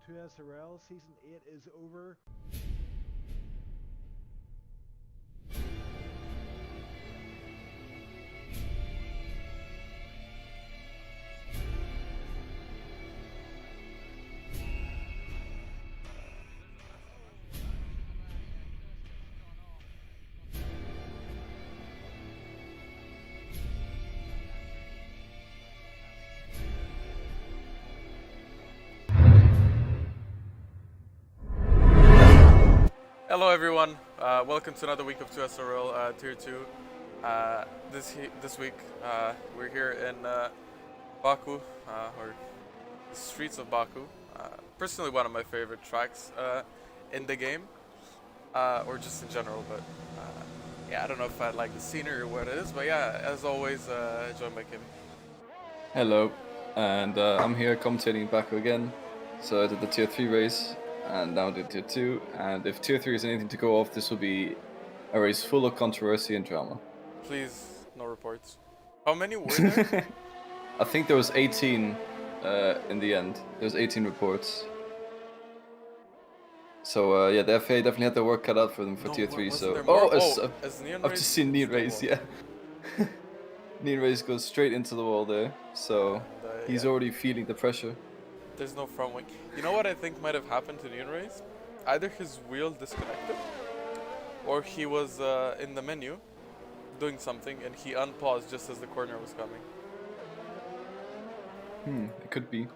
to SRL. Season 8 is over. Hello everyone, welcome to another week of 2SRL Tier 2. This week we're here in Baku, or the streets of Baku. Personally one of my favorite tracks in the game, or just in general, but yeah, I don't know if I like the scenery or what it is, but yeah, as always, joined by Kim. Hello, and I'm here commentating Baku again. So I did the Tier 3 race, and now did Tier 2, and if Tier 3 is anything to go off, this will be a race full of controversy and drama. Please, no reports. How many were there? I think there was 18 in the end. There was 18 reports. So yeah, the FA definitely had their work cut out for them for Tier 3. So Neon I've Race just seen Neon still Race, won. yeah. Neon Race goes straight into the wall there, so And, he's yeah. already feeling the pressure. There's no front wing. You know what I think might have happened to Neon Race? Either his wheel disconnected, or he was in the menu doing something and he unpaused just as the corner was coming. It could be.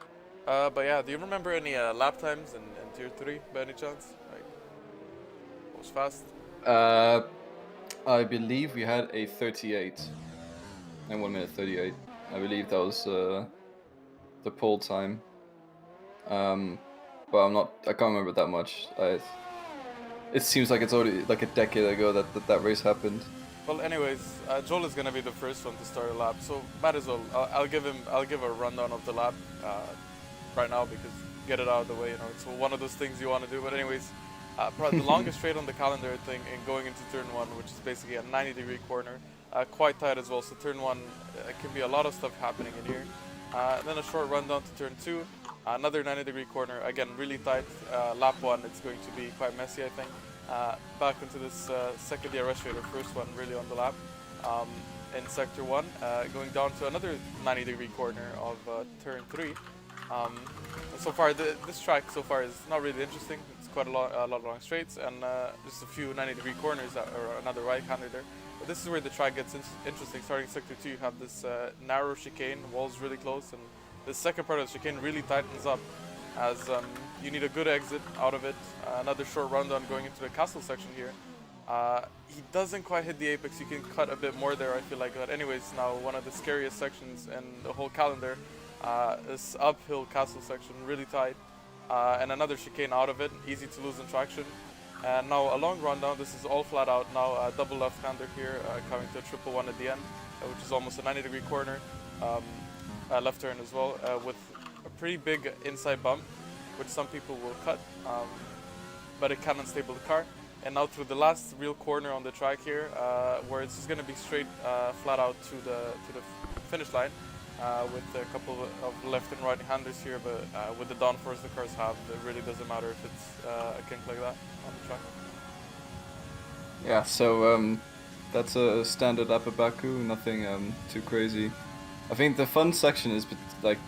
But yeah, do you remember any lap times in Tier 3 by any chance? Like, what was fast? I believe we had a 38 and 1 minute 38. I believe that was the pole time. But I can't remember that much. It seems like it's already like a decade ago that race happened. Well, anyways, Joel is gonna be the first one to start a lap, so might as well. I'll give a rundown of the lap right now because get it out of the way. You know, it's one of those things you want to do. But anyways, probably the longest straight on the calendar, I think, and going into turn 1, which is basically a 90-degree corner, quite tight as well. So turn 1 can be a lot of stuff happening in here. Then a short rundown to turn 2, another 90-degree corner, again really tight. Lap 1, it's going to be quite messy, I think. Back into this second DRS straight, or first one really on the lap. In sector 1, going down to another 90-degree corner of turn 3. So far, this track so far is not really interesting. It's quite a lot of long straights and just a few 90-degree corners or another right-hander there. But this is where the track gets interesting. Starting sector 2, you have this narrow chicane, walls really close, and the second part of the chicane really tightens up as you need a good exit out of it. Another short rundown going into the castle section here. He doesn't quite hit the apex. You can cut a bit more there, I feel like. But anyways, now one of the scariest sections in the whole calendar. This uphill castle section, really tight, and another chicane out of it, easy to lose in traction. And now a long rundown, this is all flat out now, double left-hander here, coming to a triple one at the end, which is almost a 90-degree corner, left turn as well, with a pretty big inside bump, which some people will cut, but it can unstable the car. And now through the last real corner on the track here, where it's just going to be straight flat out to the finish line. With a couple of left and right handers here, but with the downforce the cars have, it really doesn't matter if it's a kink like that on the track. Yeah, so that's a standard lap at Baku, nothing too crazy. I think the fun section is like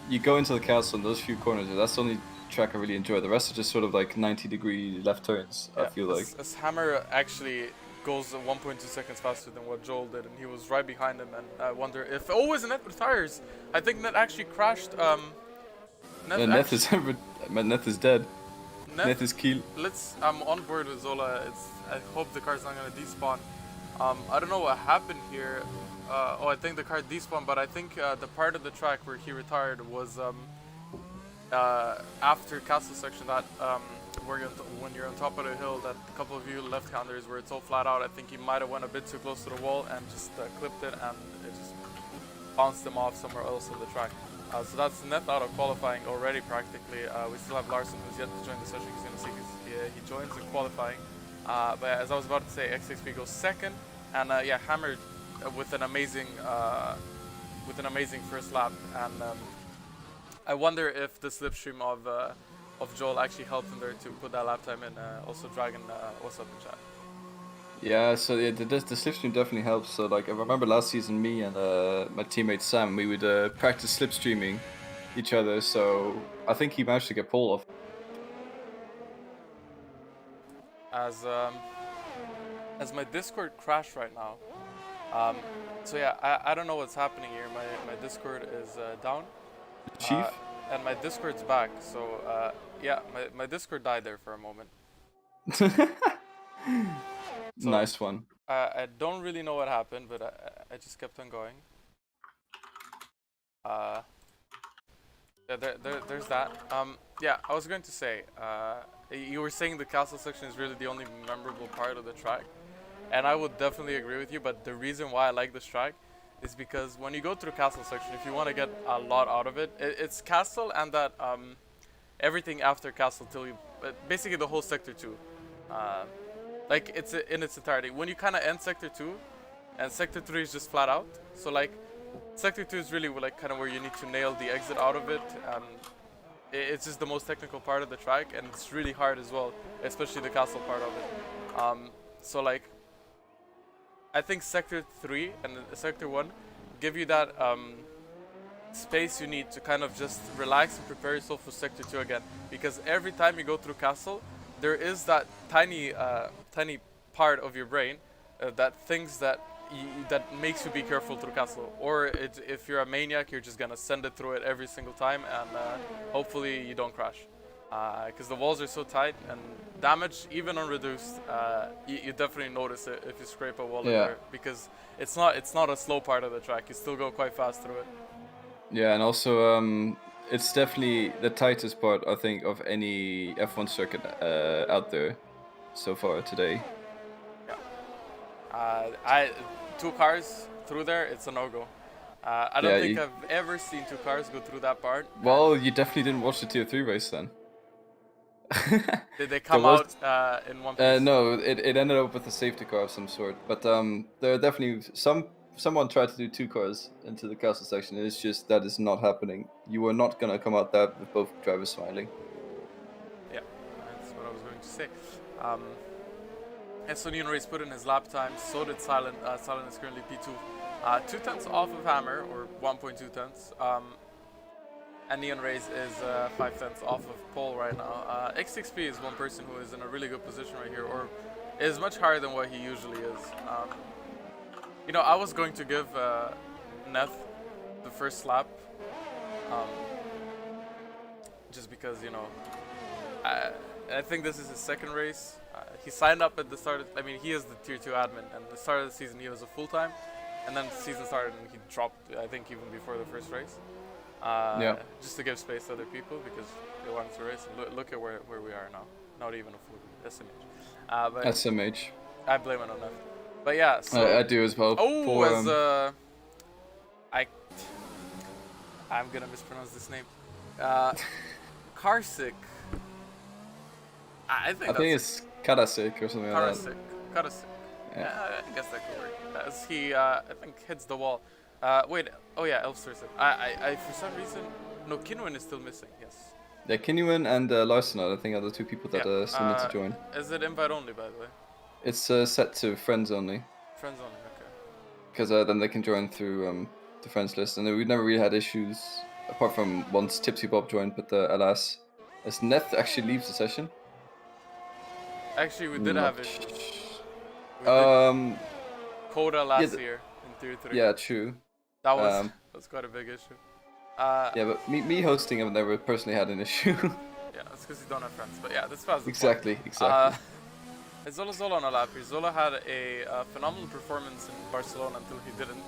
you go into the castle and those few corners, that's the only track I really enjoy. The rest are just sort of like 90-degree left turns, yeah, I feel like. As Hammer actually goes 1.2 seconds faster than what Joel did, and he was right behind him, and I wonder if... Oh, is Net retires? I think Net actually crashed. Net is dead. Net is killed. I'm on board with Zola. I hope the car's not going to despawn. I don't know what happened here. I think the car despawned, but I think the part of the track where he retired was after castle section, that when you're on top of the hill, that a couple of you left-handers where it's all flat out. I think he might have went a bit too close to the wall and just clipped it, and it just bounced him off somewhere else on the track. So that's Net out of qualifying already practically. We still have Larson, who's yet to join the session. He's going to see he joins in qualifying. But as I was about to say, XXP goes second, and yeah, Hammer with an amazing first lap. And I wonder if the slipstream of if Joel actually helped him there to put that lap time in. Also, Dragon, what's up in chat? Yeah, so the slipstream definitely helps. So like I remember last season, me and my teammate Sam, we would practice slipstreaming each other. So I think he managed to get pole off. As my Discord crashed right now. So yeah, I don't know what's happening here. My Discord is down. Chief. And my Discord's back. So yeah, my Discord died there for a moment. So, nice one. I don't really know what happened, but I just kept on going. Yeah, there's that. Yeah, I was going to say, you were saying the castle section is really the only memorable part of the track, and I would definitely agree with you. But the reason why I like this track is because when you go through castle section, if you want to get a lot out of it, it's castle and that everything after castle till you, basically the whole sector 2. Like it's in its entirety. When you kind of end sector 2, and sector 3 is just flat out. So like sector 2 is really like kind of where you need to nail the exit out of it. It's just the most technical part of the track, and it's really hard as well, especially the castle part of it. So like I think sector 3 and sector 1 give you that space you need to kind of just relax and prepare yourself for sector 2 again, because every time you go through castle, there is that tiny part of your brain that thinks that that makes you be careful through castle, or if you're a maniac, you're just gonna send it through it every single time, and hopefully you don't crash, because the walls are so tight, and damage even on reduced, you definitely notice it if you scrape a wall in there, because it's not a slow part of the track. You still go quite fast through it. Yeah, and also it's definitely the tightest part, I think, of any F1 circuit out there so far today. Yeah. 2 cars through there, it's a no-go. I don't think I've ever seen 2 cars go through that part. Well, you definitely didn't watch the Tier 3 race then. Did they come out in one piece? No, it ended up with a safety car of some sort. But there are definitely someone tried to do 2 cars into the castle section, and it's just that is not happening. You are not gonna come out there with both drivers smiling. Yeah, that's what I was going to say. And so Neon Race put in his lap time, so did Silent. Silent is currently P2. 2 tenths off of Hammer, or 1.2 tenths. And Neon Race is 5 tenths off of Pole right now. X6P is one person who is in a really good position right here, or is much higher than what he usually is. You know, I was going to give Neth the first lap, just because, you know, I think this is his second race. He signed up at the start. I mean, he is the Tier 2 admin, and at the start of the season he was a full-time, and then the season started and he dropped, I think, even before the first race. Just to give space to other people, because they wanted to race. Look at where we are now. Not even a full SMH. But SMH. I blame it on that. But yeah, so I do as well. Oh, I'm gonna mispronounce this name. Karsik. I think it's Karasik or something like that. Karasik. Yeah. I guess that could work. As he, I think, hits the wall. Wait. Oh yeah, Elfster said. I for some reason, no, Kinwin is still missing. Yes. Yeah, Kinwin and Larson, I think, are the 2 people that still need to join. Is it invite only, by the way? It's set to friends only. Friends only, okay. Because then they can join through the friends list, and we've never really had issues, apart from once Tipsy Bob joined, but alas, as Neth actually leaves the session. Actually, we did have issues. Coda last year in Tier 3. Yeah, true. That was quite a big issue. Yeah, but me hosting, I've never personally had an issue. Yeah, that's because you don't have friends. But yeah, this was the exactly. Zola on a lap here. Zola had a phenomenal performance in Barcelona until he didn't.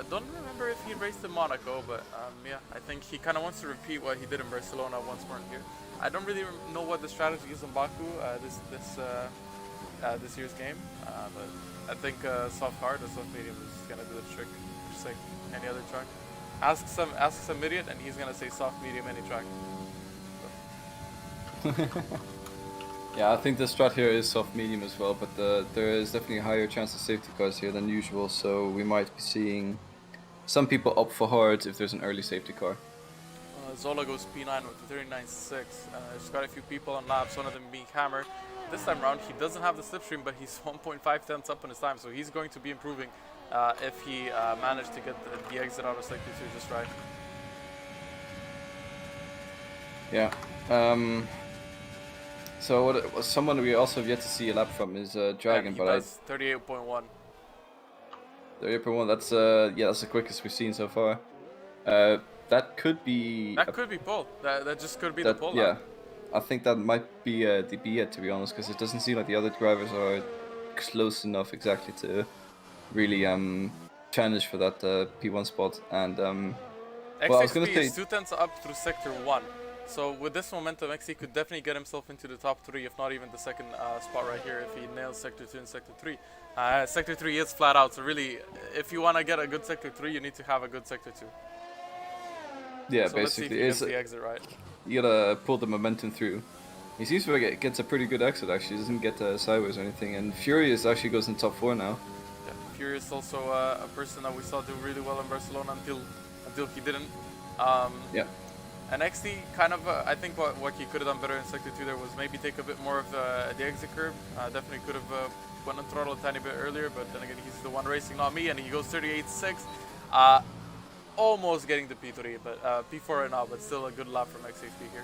Don't remember if he raced in Monaco, but yeah, I think he kind of wants to repeat what he did in Barcelona once more here. I don't really know what the strategy is in Baku this year's game, but I think soft hard or soft medium is gonna do the trick, just like any other track. Ask some idiot, and he's gonna say soft medium any track. So. Yeah, I think the strat here is soft medium as well, but there is definitely a higher chance of safety cars here than usual, so we might be seeing some people opt for hard if there's an early safety car. Zola goes P9 with a 39.6. There's quite a few people on laps, one of them being Hammer. This time around, he doesn't have the slipstream, but he's 1.5 tenths up on his time, so he's going to be improving if he managed to get the exit out of sector 2 just right. Yeah. So someone we also have yet to see a lap from is Dragon, he but does 38.1. 38.1. That's that's the quickest we've seen so far. That could be. That could be pole. That just could be the pole. Yeah, I think that might be the be it, to be honest, because it doesn't seem like the other drivers are close enough exactly to really challenge for that P1 spot. And well, I was gonna XXP say is 2 tenths up through sector 1. So with this momentum, XC could definitely get himself into the top 3, if not even the second spot right here, if he nails sector 2 and sector 3. Sector 3 is flat out, so really, if you want to get a good sector 3, you need to have a good sector 2. Yeah, so basically, let's see if he gets the exit right. You gotta pull the momentum through. He seems to gets a pretty good exit actually. He doesn't get sideways or anything. And Furious actually goes in top 4 now. Yeah, Furious also a person that we saw do really well in Barcelona until he didn't. Yeah. And XT kind of, I think what he could have done better in sector 2 there was maybe take a bit more of the exit curve. Definitely could have went on throttle a tiny bit earlier, but then again he's the one racing, not me, and he goes 38.6. Almost getting the P3, but P4 right now, but still a good lap from XXP here.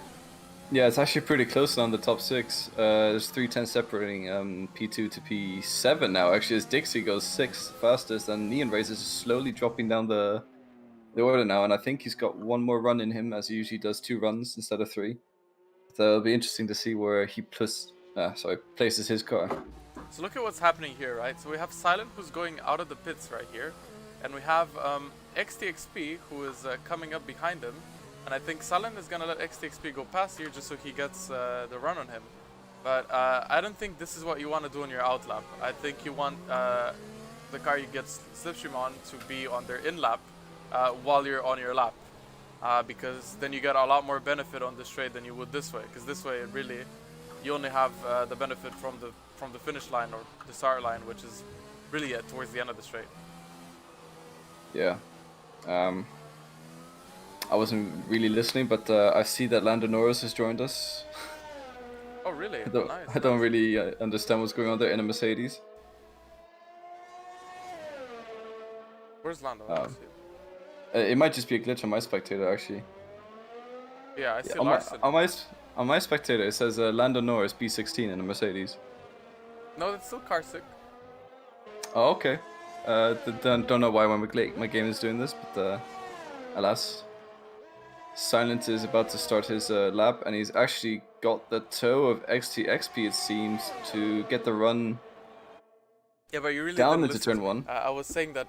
Yeah, it's actually pretty close on the top 6. There's 3:10 separating P2 to P7 now. Actually, as Dixie goes 6th fastest, and Neon Razors is slowly dropping down the order now, and I think he's got one more run in him, as he usually does 2 runs instead of 3. So it'll be interesting to see where he places his car. So look at what's happening here, right? So we have Silent, who's going out of the pits right here, and we have XTXP, who is coming up behind him, and I think Silent is gonna let XTXP go past here just so he gets the run on him. But I don't think this is what you want to do on your out lap. I think you want the car you get slipstream on to be on their in lap while you're on your lap, because then you get a lot more benefit on the straight than you would this way. Because this way, really, you only have the benefit from the finish line or the start line, which is really towards the end of the straight. Yeah. I wasn't really listening, but I see that Lando Norris has joined us. Oh, really? I don't really understand what's going on there in a Mercedes. Where's Lando? It might just be a glitch on my spectator, actually. Yeah, I see Larson. On my spectator, it says Lando Norris B16 in a Mercedes. No, that's still Karsick. Oh, okay. Don't know why my game is doing this, but alas. Silent is about to start his lap, and he's actually got the toe of XTXP, it seems, to get the run but you really down didn't into turn 1. I was saying that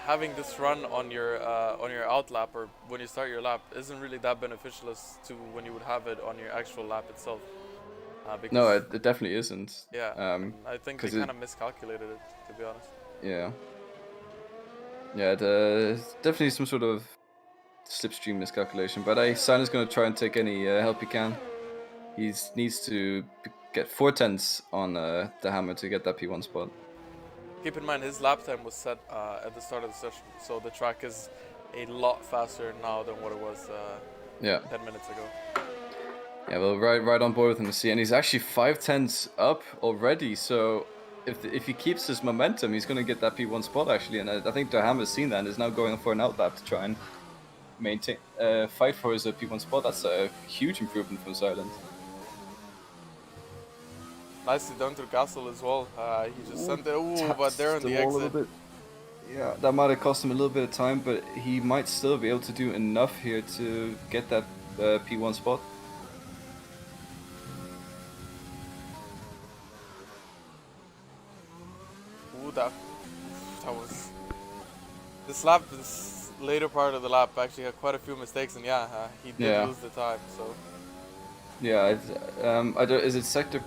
having this run on your out lap or when you start your lap isn't really that beneficial as to when you would have it on your actual lap itself. No, it definitely isn't. Yeah, I think they kind of miscalculated it, to be honest. Yeah. Yeah, definitely some sort of slipstream miscalculation, but Silent's going to try and take any help he can. He needs to get 4 tenths on the Hammer to get that P1 spot. Keep in mind his lap time was set at the start of the session, so the track is a lot faster now than what it was 10 minutes ago. Yeah, well, right on board with him to see, and he's actually 5 tenths up already, so if he keeps his momentum, he's going to get that P1 spot actually, and I think the Hammer's seen that and is now going for an out lap to try and maintain, fight for his P1 spot. That's a huge improvement from Silent. Nicely done through Castle as well. He just sent it, but they're on the exit. Yeah, that might have cost him a little bit of time, but he might still be able to do enough here to get that P1 spot. Ooh, that was... This later part of the lap actually had quite a few mistakes, and he did lose the time, so... Yeah, is it sector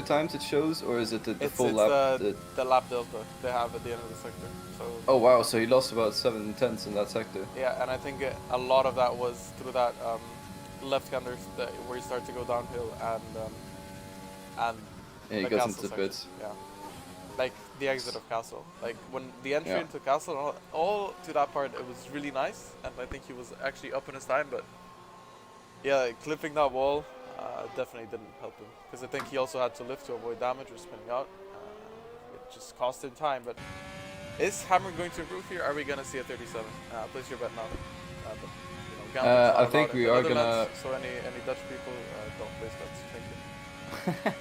times it shows, or is it the full lap? The lap delta they have at the end of the sector. So. Oh wow, so he lost about 7 tenths in that sector. Yeah, and I think a lot of that was through that left-hander where you start to go downhill and he goes into the pits. Yeah, like the exit of Castle. Like when the entry into Castle, all to that part, it was really nice, and I think he was actually up in his time, but Yeah, clipping that wall definitely didn't help him because I think he also had to lift to avoid damage or spinning out. It just cost him time. But is Hammer going to improve here? Are we gonna see a 37? Place your bet now. But gambling's I not allowed think in we the are Netherlands, gonna so any Dutch people don't place bets. Thank you.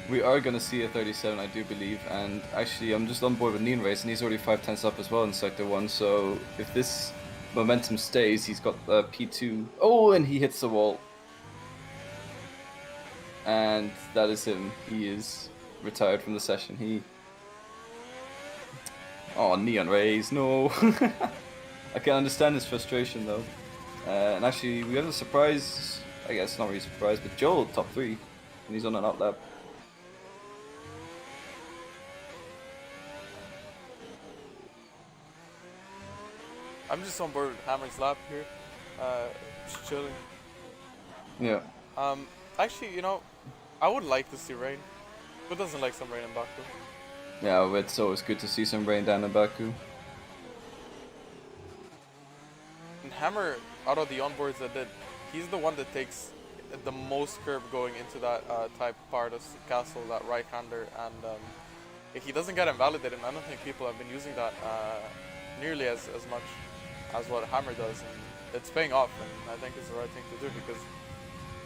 we are gonna see a 37, I do believe. And actually, I'm just on board with Neon Race, and he's already 5 tenths up as well in Sector 1. So if this momentum stays, he's got P2. Oh, and he hits the wall. And that is him. He is retired from the session. Oh, Neon Rays, no. I can understand his frustration though. And actually, we have a surprise. I guess not really a surprise, but Joel top 3, and he's on an outlap. I'm just on board with Hammer's lap here, just chilling. Yeah. Actually, I would like to see rain. Who doesn't like some rain in Baku? Yeah, it's always good to see some rain down in Baku. And Hammer, out of the onboards that did, he's the one that takes the most curb going into that type part of castle, that right-hander, and if he doesn't get invalidated, I don't think people have been using that nearly as much as what Hammer does, and it's paying off, and I think it's the right thing to do, because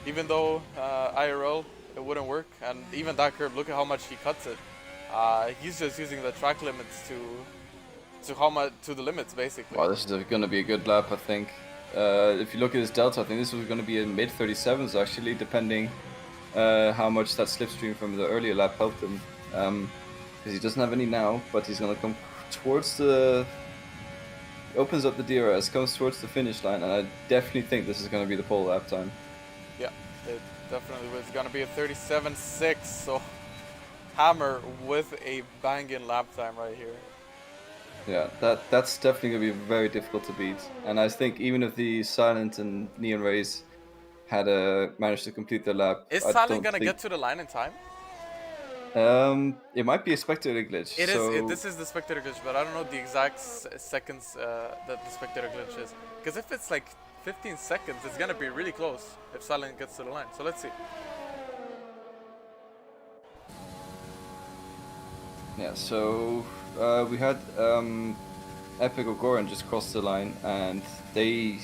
even though IRL, it wouldn't work, and even that curb, look at how much he cuts it. He's just using the track limits to the limits, basically. Wow, this is going to be a good lap, I think. If you look at his delta, I think this was going to be in mid 37s actually, depending how much that slipstream from the earlier lap helped him. Because he doesn't have any now, but he's going to come towards the... opens up the DRS, comes towards the finish line, and I definitely think this is going to be the pole lap time. Yeah, it definitely was going to be a 37.6, so Hammer with a banging lap time right here. Yeah, that's definitely going to be very difficult to beat. And I think even if the Silent and Neon Rays had managed to complete their lap, Is I Silent don't going to think... get to the line in time? It might be a spectator glitch. It so... is. This is the spectator glitch, but I don't know the exact seconds that the spectator glitch is. Because if it's like 15 seconds, it's gonna be really close if Silent gets to the line. So let's see. Yeah. So we had Epic or Goran just cross the line, and they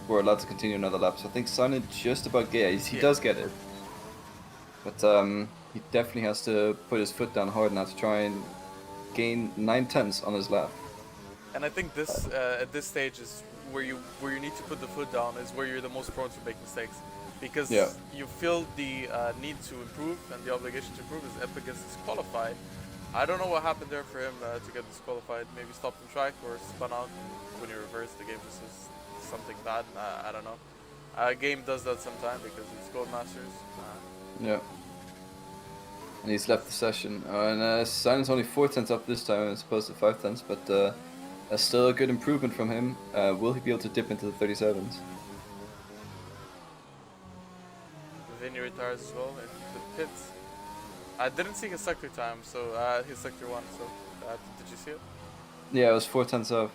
were allowed to continue another lap. So I think Silent just about gets. He does get it, but he definitely has to put his foot down hard now to try and gain 9 tenths on his lap. And I think this at this stage is where you need to put the foot down, is where you're the most prone to make mistakes, because you feel the need to improve and the obligation to improve as Epic gets disqualified. I don't know what happened there for him to get disqualified. Maybe stopped the track or spun out when he reversed the game. This is something bad. I don't know. A game does that sometimes because it's Codemasters. Yeah. And he's left the session. And Silent's only 4 tenths up this time as opposed to 5 tenths, but that's still a good improvement from him. Will he be able to dip into the 37s? Vinny retires as well in the pits. I didn't see his sector time, so his sector 1, so did you see it? Yeah, it was 4 tenths up.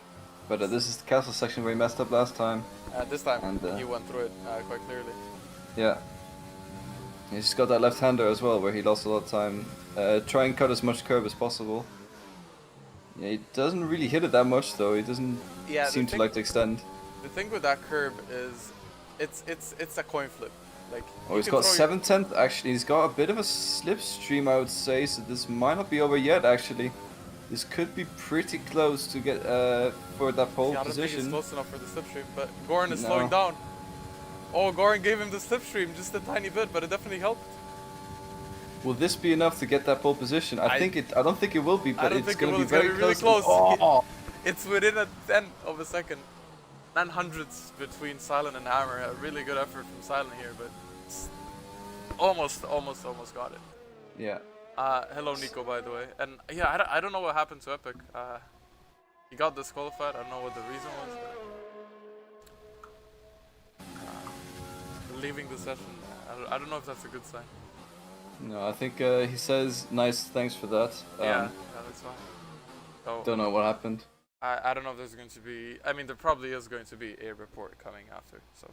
But this is the castle section where he messed up last time. This time he went through it quite clearly. Yeah. He's just got that left-hander as well, where he lost a lot of time. Try and cut as much curb as possible. Yeah, he doesn't really hit it that much though. He doesn't seem to like to extend. The thing with that curb is, it's a coin flip. Like, oh, he's got 7 tenths actually. He's got a bit of a slipstream, I would say. So this might not be over yet. Actually, this could be pretty close to get for that pole position. I don't think he's close enough for the slipstream, but Goran is slowing down. Oh, Goran gave him the slipstream just a tiny bit, but it definitely helped. Will this be enough to get that pole position? I don't think it will be, but it's going to be very really close. Oh. It's within a tenth of a second. 900ths between Silent and Hammer. A really good effort from Silent here, but it's almost got it. Yeah. Hello, Nico, by the way. And yeah, I don't know what happened to Epic. He got disqualified. I don't know what the reason was. But, leaving the session. I don't know if that's a good sign. No, I think he says nice thanks for that. Yeah, that's fine. Oh, don't know what happened. I don't know if there's going to be... I mean, there probably is going to be a report coming after, so...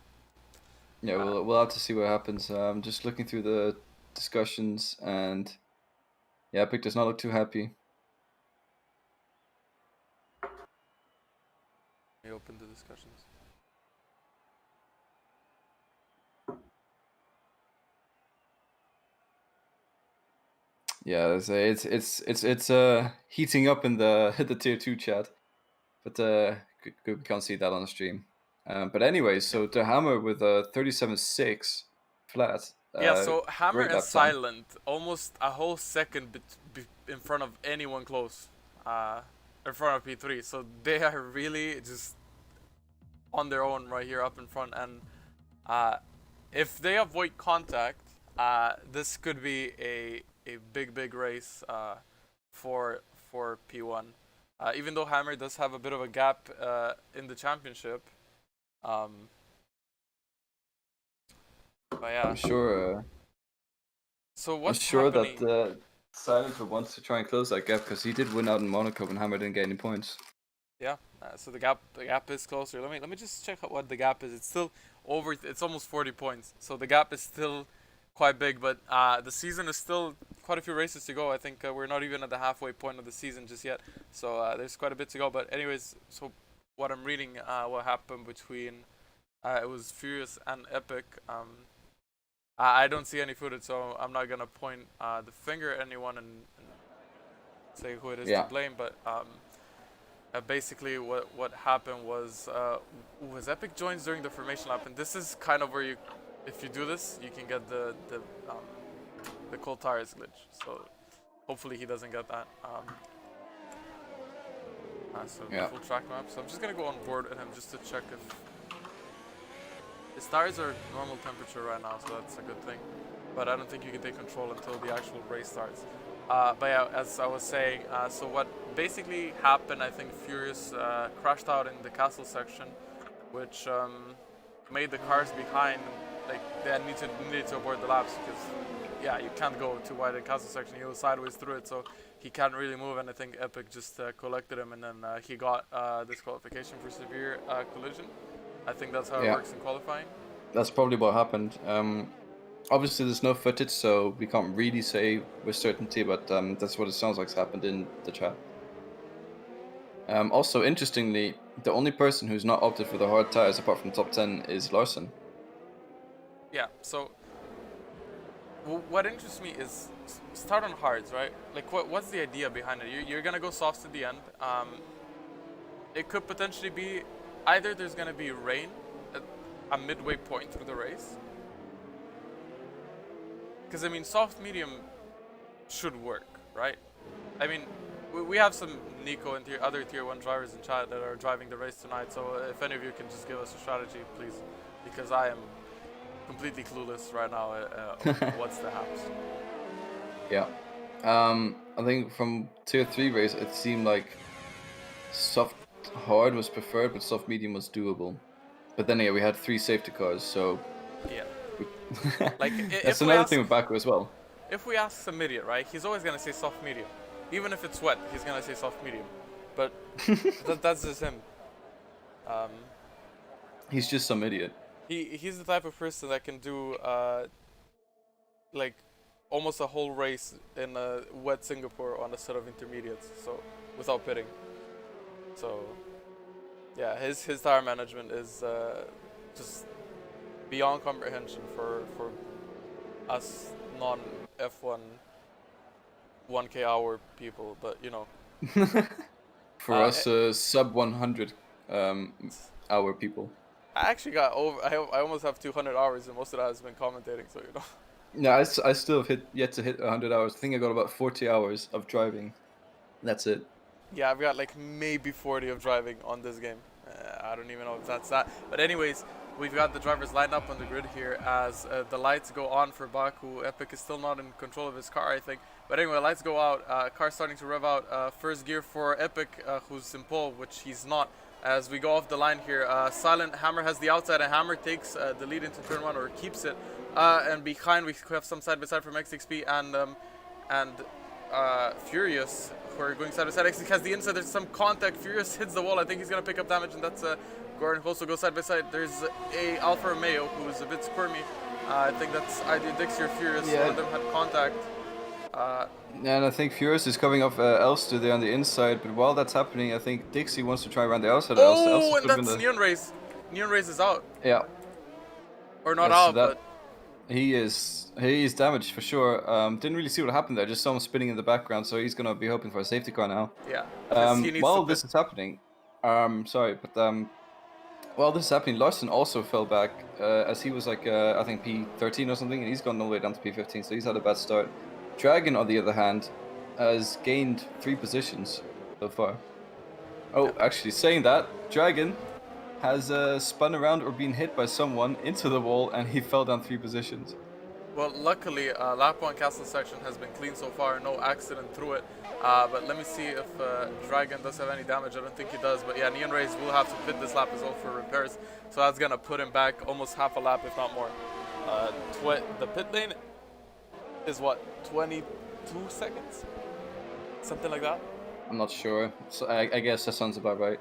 Yeah, we'll have to see what happens. I'm just looking through the discussions, and yeah, Epic does not look too happy. We open the discussions. Yeah, it's heating up in the the tier 2 chat, but we can't see that on the stream. But anyway, so the Hammer with a 37.6 flat. Yeah, so Hammer Great and lap time. Silent almost a whole second in front of anyone close, in front of P3. So they are really just on their own right here up in front. And if they avoid contact, this could be a big race for P1. Even though Hammer does have a bit of a gap in the championship. But yeah. I'm sure. So what's I'm sure happening? that Silent wants to try and close that gap because he did win out in Monaco when Hammer didn't get any points. Yeah. So the gap is closer. Let me just check out what the gap is. It's still over. It's almost 40 points. So the gap is still quite big, but the season is still quite a few races to go. I think we're not even at the halfway point of the season just yet. So there's quite a bit to go. But anyways, so what I'm reading, what happened between it was Furious and Epic. I don't see any footage, so I'm not gonna point the finger at anyone and say who it is to blame. But basically, what happened was Epic joins during the formation lap, and this is kind of where you, if you do this, you can get the cold tires glitch. So hopefully he doesn't get that. So full track map. So I'm just gonna go on board with him just to check if his tires are normal temperature right now, so that's a good thing. But I don't think you can take control until the actual race starts. But yeah, as I was saying, so what basically happened, I think Furious crashed out in the castle section, which made the cars behind, like they needed to abort the laps because, yeah, you can't go too wide in the castle section. He was sideways through it, so he can't really move, and I think Epic just collected him, and then he got disqualification for severe collision. I think that's how it works in qualifying. That's probably what happened. Obviously, there's no footage, so we can't really say with certainty, but that's what it sounds like happened in the chat. Also, interestingly, the only person who's not opted for the hard tires apart from top 10 is Larson. Yeah, so what interests me is start on hards, right? Like, what's the idea behind it? You're gonna go softs at the end. It could potentially be either there's gonna be rain at a midway point through the race, because I mean soft medium should work, right? I mean we have some Nico and other tier 1 drivers in chat that are driving the race tonight, so if any of you can just give us a strategy, please, because I am completely clueless right now what's the haps. Yeah. I think from tier 3 race it seemed like soft hard was preferred, but soft medium was doable. But then yeah, we had 3 safety cars, so yeah. Like that's another thing with Baku as well. If we ask some idiot, right, he's always gonna say soft medium. Even if it's wet, he's gonna say soft medium. But that's just him. He's just some idiot. He's the type of person that can do like almost a whole race in a wet Singapore on a set of intermediates, so without pitting. So yeah, his tire management is just beyond comprehension for us non F1 1K hour people, but you know. For us sub 100 hour people. I actually got over. I almost have 200 hours, and most of that has been commentating. So you know. No, I still have yet to hit 100 hours. I think I got about 40 hours of driving. That's it. Yeah, I've got like maybe 40 of driving on this game. I don't even know if that's that. But anyways, we've got the drivers lined up on the grid here as the lights go on for Baku. Epic is still not in control of his car, I think. But anyway, lights go out. Car starting to rev out. First gear for Epic, who's in pole, which he's not. As we go off the line here, Silent Hammer has the outside, and Hammer takes the lead into turn 1, or keeps it. And behind we have some side by side from XXP and Furious, who are going side by side. XXP has the inside. There's some contact. Furious hits the wall. I think he's gonna pick up damage, and that's Gordon also goes side by side. There's a Alfa Romeo who's a bit squirmy. I think that's either Dixie or Furious. Yeah. One of them had contact. And I think Furious is coming off Elster there on the inside, but while that's happening, I think Dixie wants to try around the outside. Oh, and that's Neon Race. Neon Race is out. Yeah. Or not Yeah, out, so but... He is damaged for sure. Didn't really see what happened there, just saw him spinning in the background, so he's gonna be hoping for a safety car now. Yeah. While this is happening, while this is happening, Larson also fell back, as he was like, I think P13 or something, and he's gone all the way down to P15, so he's had a bad start. Dragon, on the other hand, has gained 3 positions so far. Oh, actually, saying that, Dragon has spun around or been hit by someone into the wall, and he fell down 3 positions. Well, luckily, lap 1 castle section has been clean so far, no accident through it. But let me see if Dragon does have any damage. I don't think he does, but yeah, Neon Rays will have to pit this lap as well for repairs. So that's gonna put him back almost half a lap, if not more. The pit lane is what, 22 seconds? Something like that? I'm not sure. So I guess that sounds about right.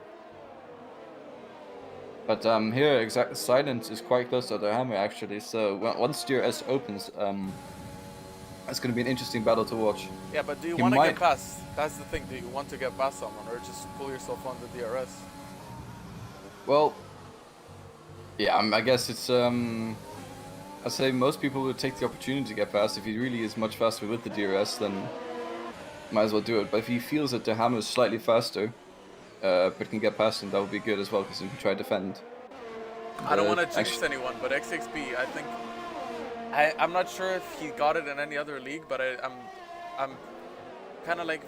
But here, Silence is quite close to the hammer actually. So once DRS opens, it's going to be an interesting battle to watch. Yeah, but do you want to get past? That's the thing. Do you want to get past someone, or just pull yourself on the DRS? Well, yeah, I guess it's I'd say most people would take the opportunity to get past. If he really is much faster with the DRS, then might as well do it. But if he feels that the hammer is slightly faster, but can get past him, that would be good as well, because he can try to defend. I don't want to jinx anyone, but XXB, I think I'm not sure if he got it in any other league, but I'm kind of like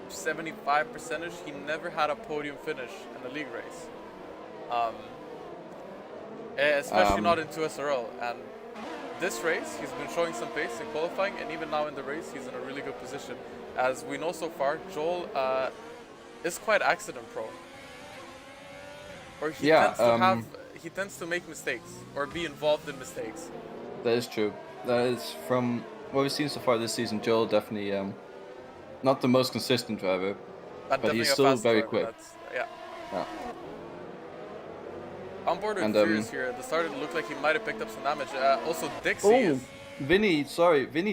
75%. He never had a podium finish in a league race, especially not in 2SRL. And this race, he's been showing some pace in qualifying, and even now in the race, he's in a really good position. As we know so far, Joel is quite accident prone, or he tends to make mistakes or be involved in mistakes. That is true. That is, from what we've seen so far this season, Joel definitely not the most consistent driver, but he's still very quick. Yeah. Yeah. On board with Furious here, the starter looked like he might have picked up some damage. Also, Dixie Vinny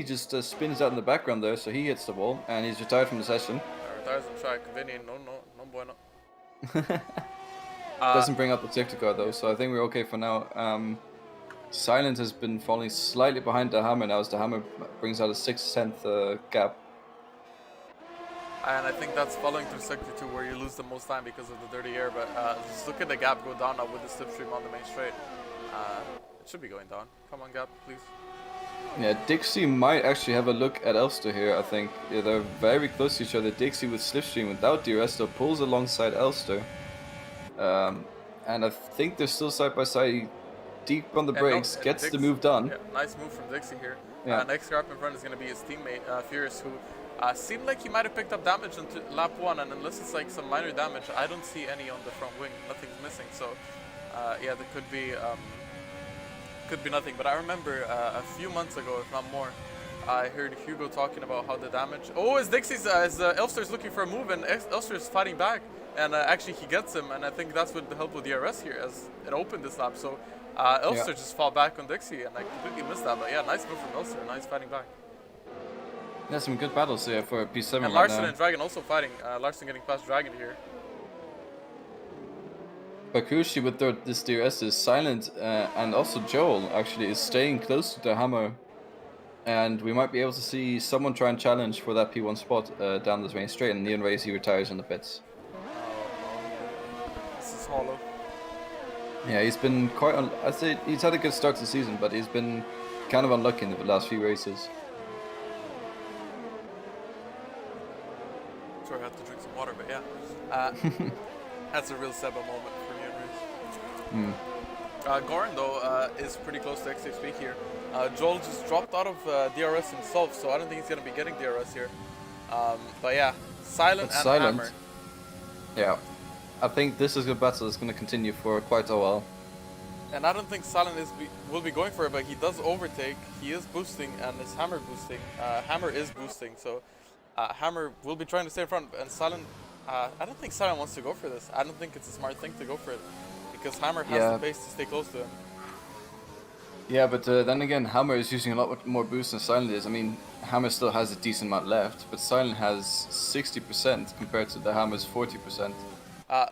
just spins out in the background there, so he hits the wall, and he's retired from the session. Retires the track. Vinny, no bueno. Doesn't bring up the safety car though, so I think we're okay for now. Silent has been falling slightly behind the hammer now, as the hammer brings out a 6/10 gap. And I think that's following through Sector 2 where you lose the most time because of the dirty air, but just look at the gap go down now with the slipstream on the main straight. It should be going down. Come on, gap, please. Yeah, Dixie might actually have a look at Elster here, I think. Yeah, they're very close to each other. Dixie with slipstream without DRS though pulls alongside Elster. And I think they're still side by side. Deep on the brakes, gets the move done. Yeah, nice move from Dixie here. Yeah. Next car up in front is going to be his teammate, Furious, who seemed like he might have picked up damage on lap 1, and unless it's like some minor damage, I don't see any on the front wing. Nothing's missing, so yeah, there could be nothing. But I remember a few months ago, if not more, I heard Hugo talking about how the damage... Oh, as Elster's looking for a move, and Elster's fighting back. And actually he gets him, and I think that's with the help of the DRS here, as it opened this lap. So Elster just fall back on Dixie, and I completely missed that. But yeah, nice move from Elster, nice fighting back. Yeah, some good battles here for P7 and Larson and Dragon also fighting. Larson getting past Dragon here. Bakushi with this DRS is silent, and also Joel actually is staying close to the hammer. And we might be able to see someone try and challenge for that P1 spot down this main straight, and Neon Rays, he retires in the pits. This is hollow. Yeah, he's been quite... I'd say he's had a good start to the season, but he's been kind of unlucky in the last few races. Sorry, I had to drink some water, but yeah. That's a real Seba moment for Neon Rays. Goran, though, is pretty close to XXP here. Joel just dropped out of DRS himself, so I don't think he's going to be getting DRS here. But yeah, Silent and Hammer. Yeah, I think this is a battle that's going to continue for quite a while. And I don't think Silent will be going for it, but he does overtake. He is boosting, and his Hammer boosting. Hammer is boosting, so Hammer will be trying to stay in front, and Silent I don't think Silent wants to go for this. I don't think it's a smart thing to go for it. Because Hammer has Yeah. the pace to stay close to him. Yeah, but then again, Hammer is using a lot more boost than Silent is. I mean, Hammer still has a decent amount left, but Silent has 60% compared to the Hammer's 40%.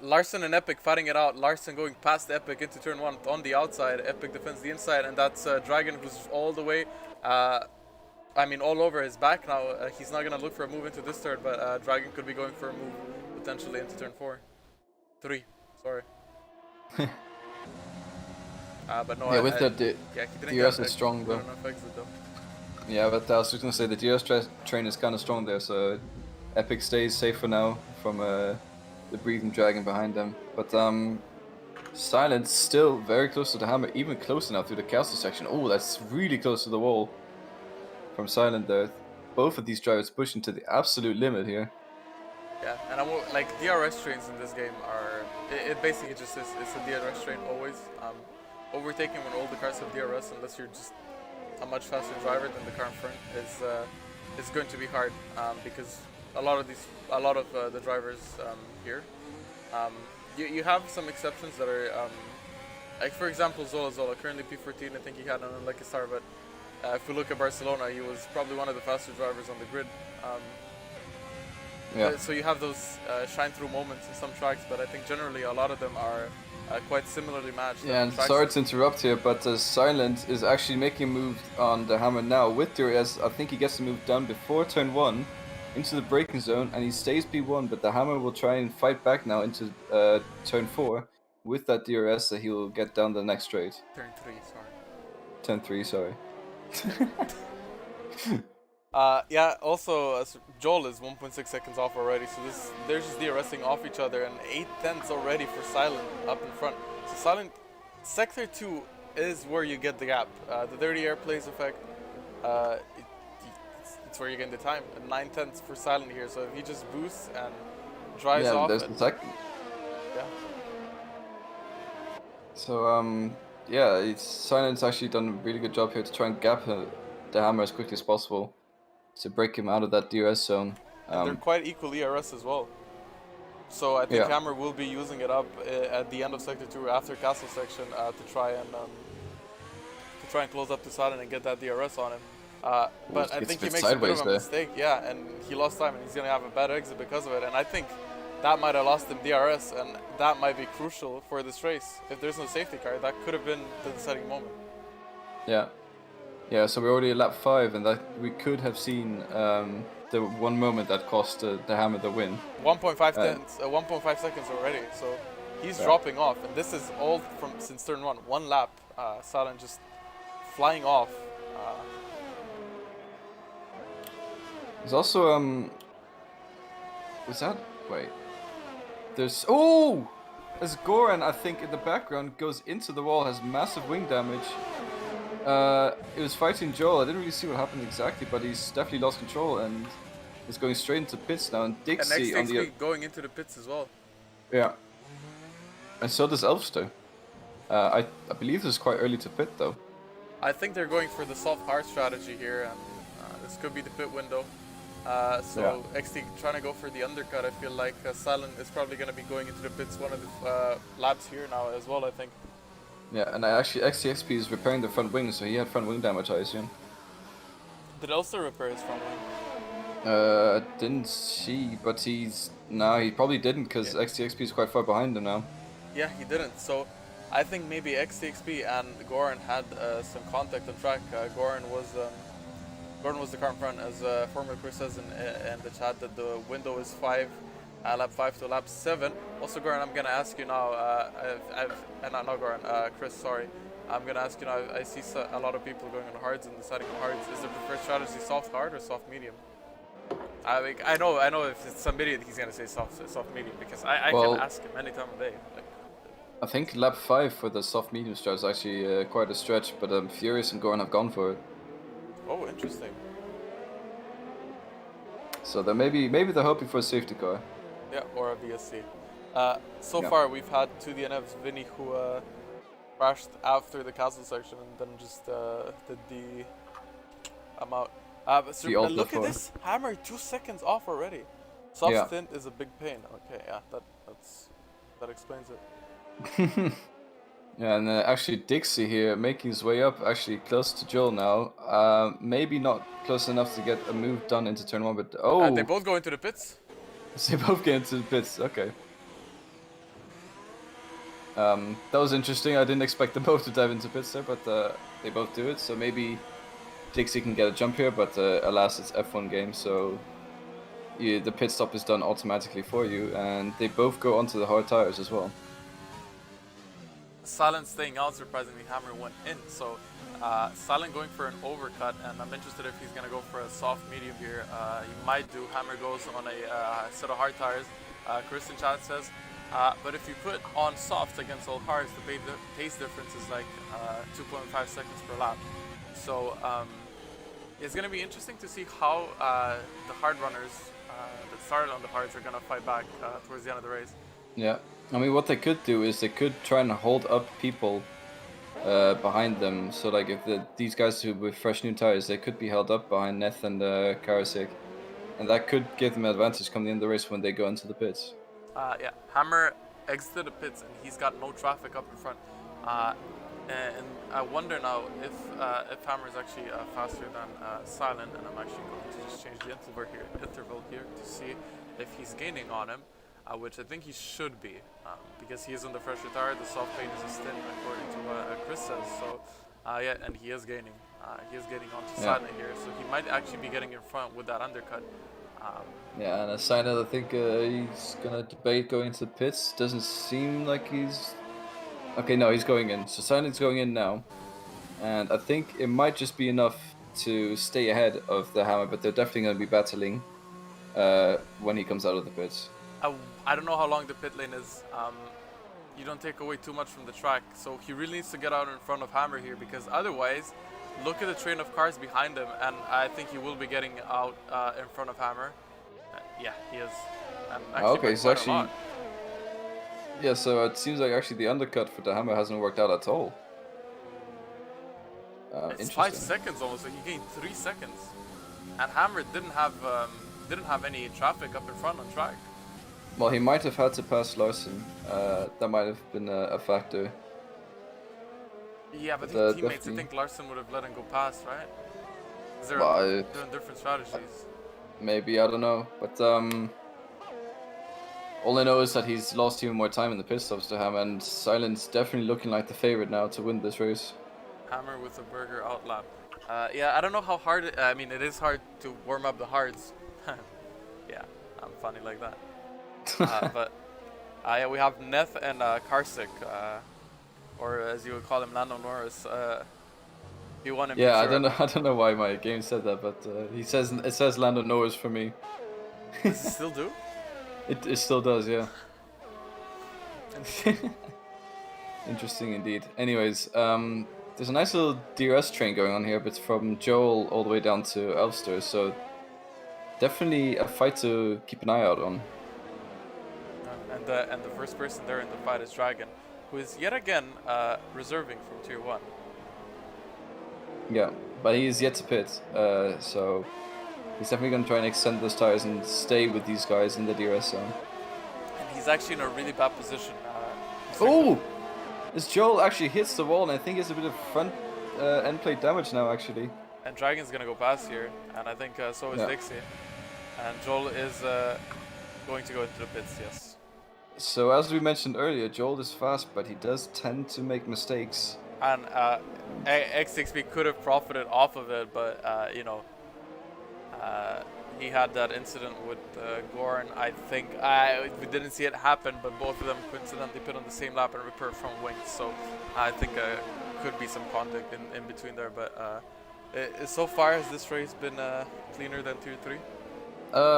Larson and Epic fighting it out. Larson going past Epic into turn 1 on the outside. Epic defends the inside, and that's Dragon who's all the way, all over his back now. He's not going to look for a move into this turn, but Dragon could be going for a move potentially into turn 3, sorry. But no, Yeah, with that, he didn't DRS get is strong though. enough exit though. Yeah, but I was just gonna say the DRS train is kind of strong there, so Epic stays safe for now from the breathing dragon behind them. But Silent still very close to the Hammer, even close enough through the castle section. Oh, that's really close to the wall from Silent there. Both of these drivers pushing to the absolute limit here. Yeah, and like DRS trains in this game are it basically just is. It's a DRS train always. Overtaking when all the cars have DRS, unless you're just a much faster driver than the car in front, is going to be hard because a lot of the drivers here, you have some exceptions that are like for example Zola currently P14. I think he had an unlucky start, but if we look at Barcelona, he was probably one of the faster drivers on the grid. Yeah. So you have those shine through moments in some tracks, but I think generally a lot of them are quite similarly matched. Yeah, and sorry to interrupt here, but Silent is actually making a move on the Hammer now with DRS. I think he gets the move done before turn 1 into the braking zone, and he stays P1, but the Hammer will try and fight back now into turn 4 with that DRS that he'll get down the next straight. Turn 3, sorry. Turn 3, sorry. Yeah, also Joel is 1.6 seconds off already, so they're just DRSing off each other, and 8 tenths already for Silent up in front. So Silent, Sector 2 is where you get the gap. The dirty airplays effect, it's where you're getting the time. 9 tenths for Silent here, so if he just boosts and drives off. Yeah, there's the second. Yeah. So, yeah, Silent's actually done a really good job here to try and gap the Hammer as quickly as possible to break him out of that DRS zone. And they're quite equal ERS as well. So I think Yeah. Hammer will be using it up at the end of Sector 2 after Castle section to try and close up the Silent and get that DRS on him. But I think he makes a bit of a mistake. Yeah, and he lost time, and he's going to have a bad exit because of it. And I think that might have lost him DRS, and that might be crucial for this race. If there's no safety car, that could have been the deciding moment. Yeah. Yeah, so we're already at lap 5, and that we could have seen the one moment that cost the Hammer the win. 1.5 seconds already, so he's dropping off, and this is all from since turn 1. One lap, Silent just flying off. There's also was that wait? There's as Goran, I think, in the background goes into the wall, has massive wing damage. It was fighting Joel. I didn't really see what happened exactly, but he's definitely lost control and is going straight into pits now. And Dixie on the going into the pits as well. Yeah. And so does Elfster. I believe this is quite early to pit though. I think they're going for the soft hard strategy here, and this could be the pit window. XT trying to go for the undercut. I feel like Silent is probably going to be going into the pits one of the laps here now as well, I think. Yeah, and actually XTXP is repairing the front wing, so he had front wing damage, I assume. Did Elster repair his front wing? Didn't see, but he probably didn't, because XTXP is quite far behind him now. Yeah, he didn't, so I think maybe XTXP and Goran had some contact on track. Goran was the car in front, as former Chris says in the chat, that the window is lap 5 to lap 7. Also, Goran, I'm gonna ask you now. Not Goran. Chris, sorry. I'm gonna ask you now. I see a lot of people going on hards and deciding on hards. Is the preferred strategy soft hard or soft medium? I know if it's some idiot, he's gonna say soft medium, because I can ask him any time of day. Like, I think lap 5 for the soft medium strat is actually quite a stretch, but Furious and Goran have gone for it. Oh, interesting. So then maybe they're hoping for a safety car. Yeah, or a VSC. So far we've had two DNFs. Vinny, who crashed after the castle section and then just did the amount. But so, look at this, Hammer 2 seconds off already. Soft Yeah. stint is a big pain. Okay, yeah, that explains it. Yeah, and actually Dixie here making his way up, actually close to Joel now. Maybe not close enough to get a move done into turn 1, but They oh, both go into the pits. they both get into the pits. Okay. That was interesting. I didn't expect them both to dive into pits there, but they both do it. So maybe Dixie can get a jump here, but alas, it's F1 game, so the pit stop is done automatically for you, and they both go onto the hard tires as well. Silent staying out, surprisingly, Hammer went in. So Silent going for an overcut, and I'm interested if he's going to go for a soft medium here. He might do. Hammer goes on a set of hard tires. Chris in chat says, but if you put on soft against all hards, the pace difference is like 2.5 seconds per lap. So it's going to be interesting to see how the hard runners that started on the hards are going to fight back towards the end of the race. Yeah, I mean, what they could do is they could try and hold up people behind them. So like if these guys who with fresh new tires, they could be held up behind Neth and Karasik, and that could give them advantage coming in the race when they go into the pits. Yeah, Hammer exited the pits and he's got no traffic up in front. And I wonder now if Hammer is actually faster than Silent, and I'm actually going to just change the interval here to see if he's gaining on him, which I think he should be, because he is on the fresh tire. The soft paint is a stint, according to what Chris says. So yeah, and he is gaining. He is getting onto Silent here, so he might actually be getting in front with that undercut. Yeah, and Silent, I think he's gonna debate going into the pits. Doesn't seem like he's. Okay, no, he's going in. So Silent's going in now, and I think it might just be enough to stay ahead of the Hammer, but they're definitely going to be battling when he comes out of the pits. I don't know how long the pit lane is. You don't take away too much from the track, so he really needs to get out in front of Hammer here, because otherwise, look at the train of cars behind him, and I think he will be getting out in front of Hammer. Yeah, he is. And actually Okay, so actually. Yeah, so it seems like actually the undercut for the Hammer hasn't worked out at all. It's 5 seconds almost. Like he gained 3 seconds, and Hammer didn't have any traffic up in front on track. Well, he might have had to pass Larson. That might have been a factor. Yeah, but his teammates, I think Larson would have let him go past, right? Is there different strategies? Maybe, I don't know, but all I know is that he's lost even more time in the pit stops to Hammer, and Silent's definitely looking like the favorite now to win this race. Hammer with a burger outlap. Yeah, I don't know how hard. I mean, it is hard to warm up the hards. Yeah, I'm funny like that. But yeah, we have Neth and Karsik, or as you would call him, Lando Norris. P1 and yeah, P0. I don't know why my game said that, but it says Lando Norris for me. Does it still do? It still does, yeah. Interesting indeed. Anyways, there's a nice little DRS train going on here, but from Joel all the way down to Elfster, so definitely a fight to keep an eye out on. And the first person there in the fight is Dragon, who is yet again reserving from Tier 1. Yeah, but he is yet to pit, so he's definitely going to try and extend those tires and stay with these guys in the DRS zone. And he's actually in a really bad position. Oh! This Joel actually hits the wall, and I think he has a bit of front end plate damage now, actually. And Dragon's going to go past here, and I think so is Dixie. And Joel is going to go into the pits, yes. So as we mentioned earlier, Joel is fast, but he does tend to make mistakes. And X6B could have profited off of it, but you know, he had that incident with Gorn. I think we didn't see it happen, but both of them coincidentally put on the same lap and repaired front wings. So I think could be some contact in between there. But so far, has this race been cleaner than Tier 3?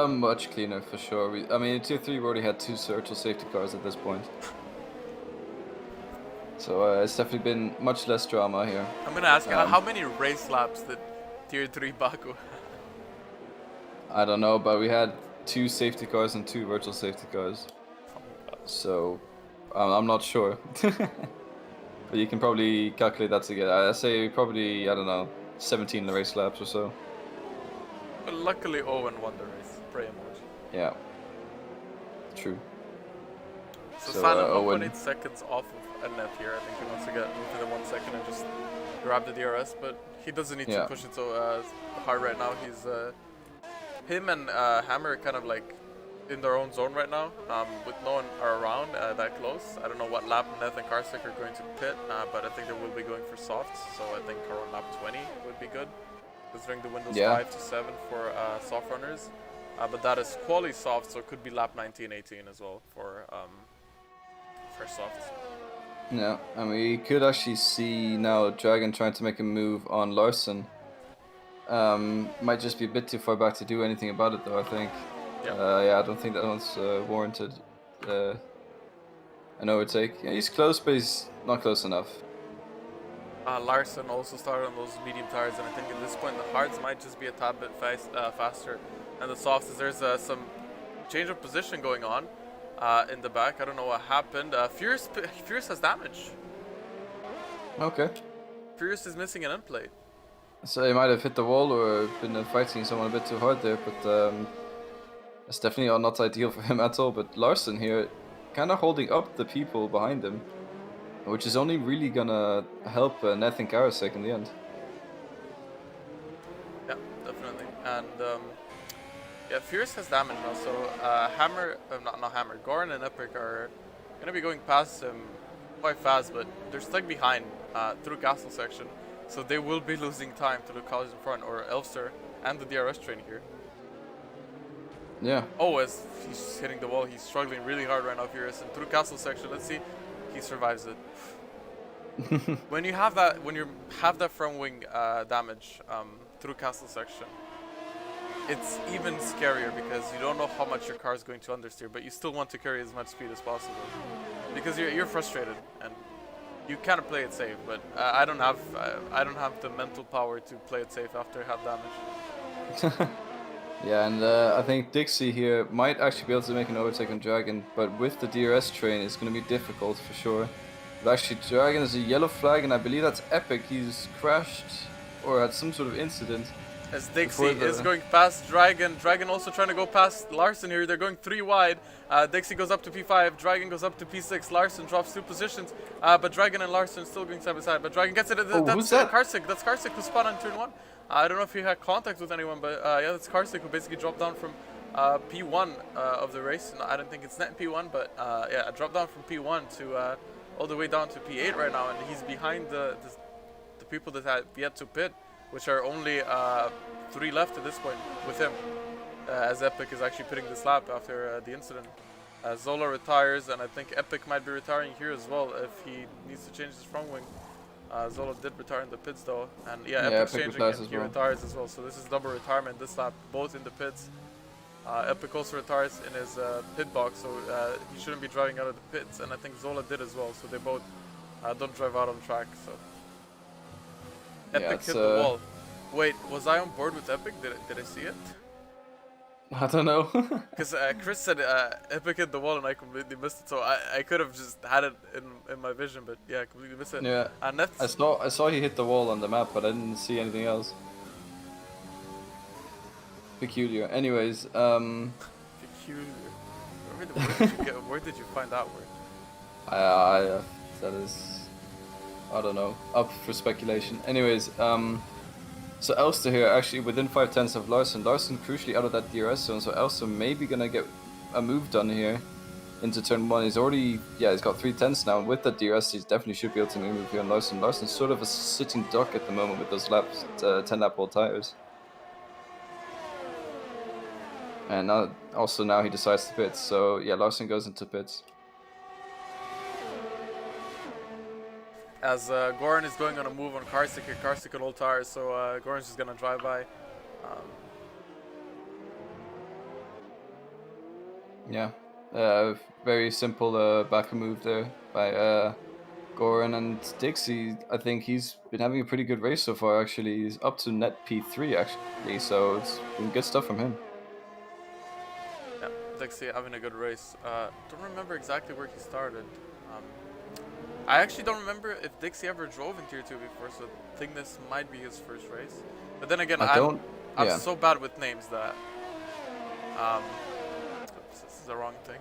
Much cleaner for sure. I mean, in Tier 3 we already had 2 virtual safety cars at this point. So it's definitely been much less drama here. I'm gonna ask you, how many race laps did Tier 3 Baku have? I don't know, but we had 2 safety cars and 2 virtual safety cars. So I'm not sure. But you can probably calculate that together. I say probably, I don't know, 17 race laps or so. But luckily Owen won the race. Pray emoji. Yeah. true. So So, Sandin Owen. 1.8 seconds off of a net here. I think he wants to get within the 1 second and just grab the DRS, but he doesn't need to Yeah. push it so hard right now. He's him and Hammer are kind of like in their own zone right now, with no one around that close. I don't know what lap Neth and Karsik are going to pit, but I think they will be going for softs, so I think around lap 20 would be good, considering the windows 5 to 7 for soft runners. But that is quali soft, so it could be lap 19, 18 as well for softs. Yeah, and we could actually see now Dragon trying to make a move on Larson. Might just be a bit too far back to do anything about it, though, I think. Yeah, I don't think that one's warranted. An overtake. Yeah, he's close, but he's not close enough. Larson also started on those medium tires, and I think at this point the hards might just be a tad bit faster than the softs, as there's some change of position going on in the back. I don't know what happened. Furious has damage. Okay. Furious is missing an end plate. So he might have hit the wall or been fighting someone a bit too hard there, but it's definitely not ideal for him at all. But Larson here, kind of holding up the people behind him, which is only really gonna help Neth and Karasek in the end. Yeah, definitely. And yeah, Furious has damage now, so Hammer, not Hammer, Goran and Epic are gonna be going past him quite fast, but they're stuck behind through castle section, so they will be losing time to the cars in front, or Elfster and the DRS train here. Yeah. Oh, as he's hitting the wall, he's struggling really hard right now, Furious, and through castle section, let's see, he survives it. When you have that front wing damage through castle section, it's even scarier because you don't know how much your car is going to understeer, but you still want to carry as much speed as possible because you're frustrated and you kind of play it safe. But I don't have the mental power to play it safe after I have damage. Yeah, and I think Dixie here might actually be able to make an overtake on Dragon, but with the DRS train, it's going to be difficult for sure. But actually, Dragon is a yellow flag, and I believe that's Epic. He's crashed or had some sort of incident. As Dixie is going past Dragon. Dragon also trying to go past Larson here. They're going 3 wide. Dixie goes up to P5. Dragon goes up to P6. Larson drops 2 positions. But Dragon and Larson still going side by side. But Dragon gets it. Who's that? Karsik. That's Karsik who spun on turn 1. I don't know if he had contact with anyone, but yeah, that's Karsik who basically dropped down from P1 of the race. And I don't think it's net P1, but yeah, dropped down from P1 to all the way down to P8 right now. And he's behind the people that have yet to pit, which are only 3 left at this point with him, as Epic is actually pitting this lap after the incident. Zola retires, and I think Epic might be retiring here as well if he needs to change his front wing. Zola did retire in the pits though, and yeah, Epic's changing and he retires as well. So this is double retirement this lap, both in the pits. Epic also retires in his pit box, so he shouldn't be driving out of the pits, and I think Zola did as well, so they both don't drive out on track. So Epic hit the wall. Wait, was I on board with Epic? Did I see it? I don't know. Because Chris said Epic hit the wall and I completely missed it, so I could have just had it in my vision, but yeah, I completely missed it. Yeah, I saw he hit the wall on the map, but I didn't see anything else. Peculiar. Anyways, Peculiar. Where did you find that word? That is, I don't know, up for speculation. Anyways, so Elster here actually within 5/10 of Larson. Larson crucially out of that DRS zone, so Elster maybe gonna get a move done here into turn 1. He's already, yeah, he's got 3/10 now, and with that DRS he definitely should be able to move here on Larson. Larson's sort of a sitting duck at the moment with those laps, 10 lap old tires. And now he decides to pit, so yeah, Larson goes into pits. As Goran is going on a move on Karsik here, Karsik on old tires, so Goran's just gonna drive by. Yeah, very simple back move there by Goran, and Dixie, I think he's been having a pretty good race so far actually. He's up to net P3 actually, so it's been good stuff from him. Yeah, Dixie having a good race. Don't remember exactly where he started. I actually don't remember if Dixie ever drove in Tier 2 before, so I think this might be his first race. But then again, I'm so bad with names that... oops, this is the wrong thing.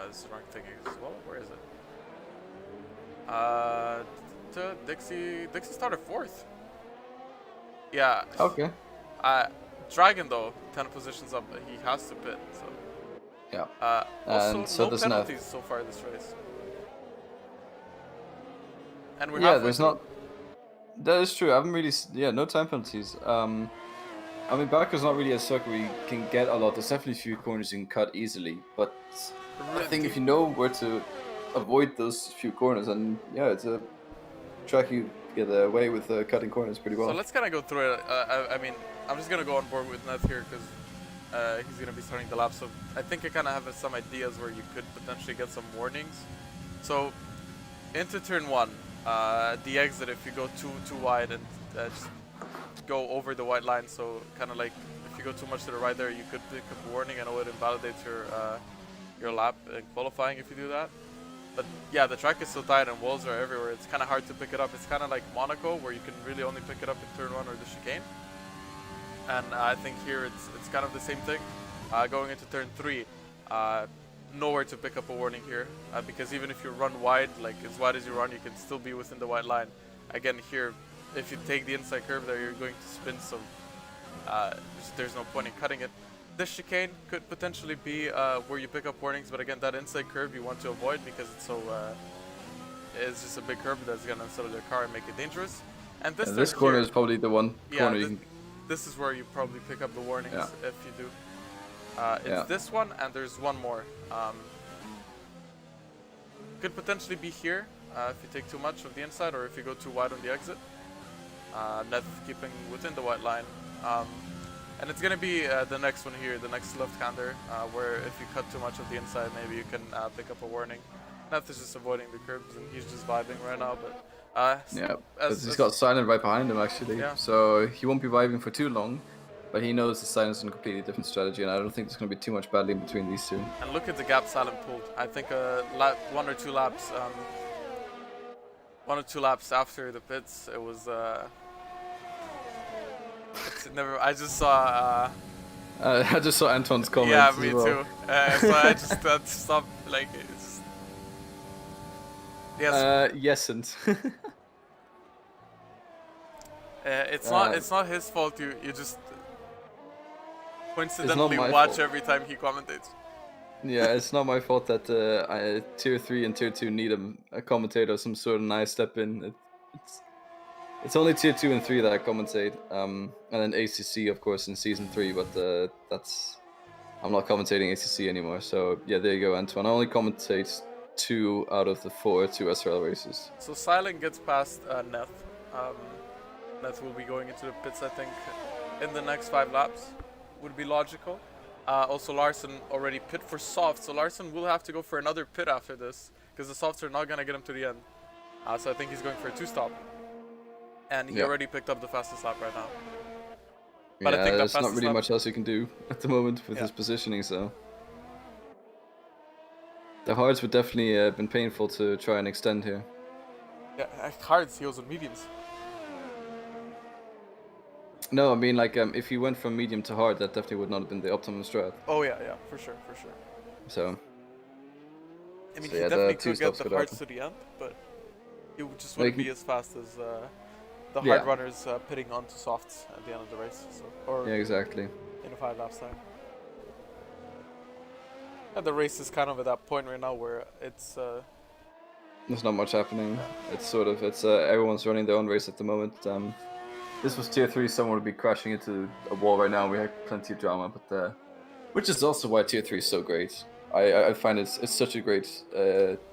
This is the wrong thing as well. Where is it? Dixie started 4th. Yeah. Okay. Dragon though, 10 positions up, he has to pit. So. Yeah. Also, And so no does penalties Neff. so far this race. And we're Yeah, halfway there's through. not. That is true. I haven't really. Yeah, no time penalties. I mean, Baku's not really a circuit where you can get a lot. There's definitely a few corners you can cut easily, but I think if you know where to avoid those few corners, and yeah, it's a track you get away with cutting corners pretty well. So let's kind of go through it. I mean, I'm just gonna go on board with Neth here because he's gonna be starting the lap. So I think I kind of have some ideas where you could potentially get some warnings. So into turn 1, the exit, if you go too wide and just go over the white line, so kind of like if you go too much to the right there, you could pick up a warning and it would invalidate your lap in qualifying if you do that. But yeah, the track is so tight and walls are everywhere, it's kind of hard to pick it up. It's kind of like Monaco, where you can really only pick it up in turn 1 or the chicane. And I think here it's kind of the same thing. Going into turn 3, nowhere to pick up a warning here, because even if you run wide, like as wide as you run, you can still be within the white line. Again, here, if you take the inside curve there, you're going to spin, so there's no point in cutting it. This chicane could potentially be where you pick up warnings, but again, that inside curve you want to avoid because it's so it's just a big curve that's gonna settle your car and make it dangerous. And this corner here, is probably the one corner you can. this is where you probably pick up the warnings if you do. It's this one, and there's one more. Could potentially be here if you take too much of the inside, or if you go too wide on the exit. Net keeping within the white line. And it's gonna be the next one here, the next left-hander, where if you cut too much of the inside, maybe you can pick up a warning. Net is just avoiding the curbs, and he's just vibing right now. But he's got Silent right behind him actually, Yeah. so he won't be vibing for too long. But he knows the Silent's is a completely different strategy, and I don't think there's going to be too much battling between these two. And look at the gap Silent pulled. I think 1 or 2 laps, 1 or 2 laps after the pits, it was. I just saw. I just saw Antoine's comments. Yeah, me as well. too. So I just had to stop. Like, it's. Yes. Yesn't. It's not his fault. You just coincidentally watch fault. every time he commentates. Yeah, it's not my fault that tier 3 and tier 2 need a commentator, some sort of nice step in. It's only tier 2 and 3 that I commentate, and then ACC of course in season 3, but I'm not commentating ACC anymore. So yeah, there you go, Antoine. I only commentate 2 out of the 4 2 SRL races. So Silent gets past Neth. Neth will be going into the pits, I think, in the next 5 laps. Would be logical. Also, Larson already pit for soft, so Larson will have to go for another pit after this, because the softs are not going to get him to the end. So I think he's going for a 2-stop. And he already picked up the fastest lap right now. But I think there's not really much else you can do at the moment with his positioning, so... The hards would definitely been painful to try and extend here. Yeah, hards, he was on mediums. No, I mean, like, if he went from medium to hard, that definitely would not have been the optimum strat. Oh yeah, for sure. So... I mean, he definitely could get the hards to the end, but it just wouldn't be as fast as the hard runners pitting onto softs at the end of the race. So, or yeah, exactly. In a 5 laps time. Yeah, the race is kind of at that point right now where it's... There's not much happening. It's sort of, everyone's running their own race at the moment. This was tier 3, someone would be crashing into a wall right now. We had plenty of drama, but which is also why tier 3 is so great. I find it's such a great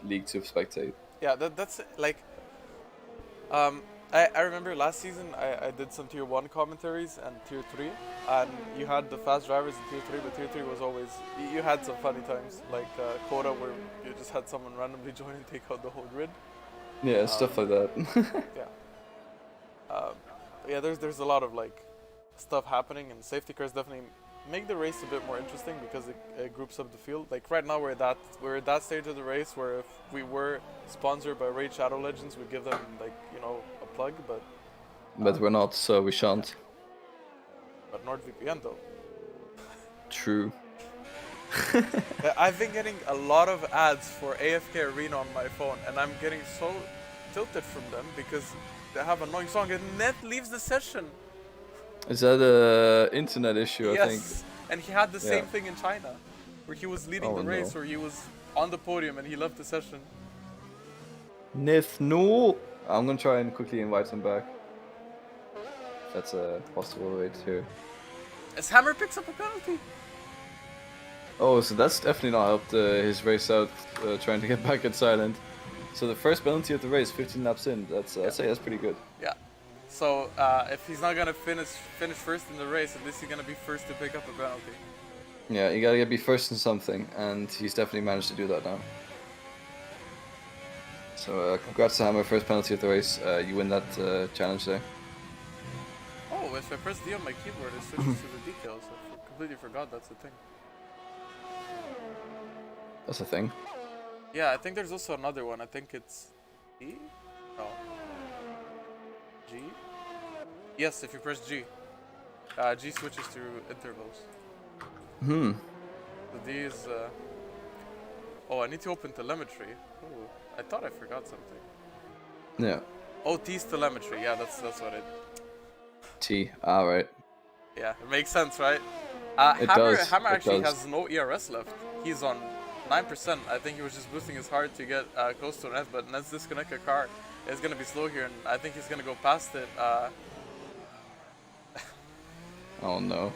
league to spectate. Yeah, that's like... I remember last season I did some tier 1 commentaries and tier 3, and you had the fast drivers in tier 3, but tier 3 was always... You had some funny times, like Coda, where you just had someone randomly join and take out the whole grid. Yeah, stuff like that. Yeah, there's a lot of like stuff happening, and safety cars definitely make the race a bit more interesting because it groups up the field. Like right now we're at that stage of the race where if we were sponsored by Raid Shadow Legends, we'd give them like, you know, a plug, but we're not, so we shan't. But NordVPN though. True. I've been getting a lot of ads for AFK Arena on my phone, and I'm getting so tilted from them because they have an annoying song and Net leaves the session. Is that a internet issue? I think. Yes, and he had the Yeah. same thing in China, where he was leading Oh, the race, no. or he was on the podium and he left the session. Nith, no. I'm gonna try and quickly invite him back. That's a possible way to. As Hammer picks up a penalty. Oh, so that's definitely not helped his race out, trying to get back at Silent. So the first penalty of the race, 15 laps in. That's I'd say that's pretty good. Yeah. So if he's not gonna finish first in the race, at least he's gonna be first to pick up a penalty. Yeah, you gotta be first in something, and he's definitely managed to do that now. So congrats to Hammer, first penalty of the race. You win that challenge there. Oh, if I press D on my keyboard, it switches to the decals. I completely forgot that's a thing. That's a thing. Yeah, I think there's also another one. I think it's G? No. G? Yes, if you press G. G switches to intervals. Hmm. So D is... Oh, I need to open telemetry. Oh, I thought I forgot something. Yeah. Oh, T's telemetry. Yeah, that's what it... T. Alright. Yeah, it makes sense, right? It Hammer, does, Hammer it actually does. has no ERS left. He's on 9%. I think he was just boosting his heart to get close to Net, but Net's disconnect a car. It's gonna be slow here, and I think he's gonna go past it. Oh no.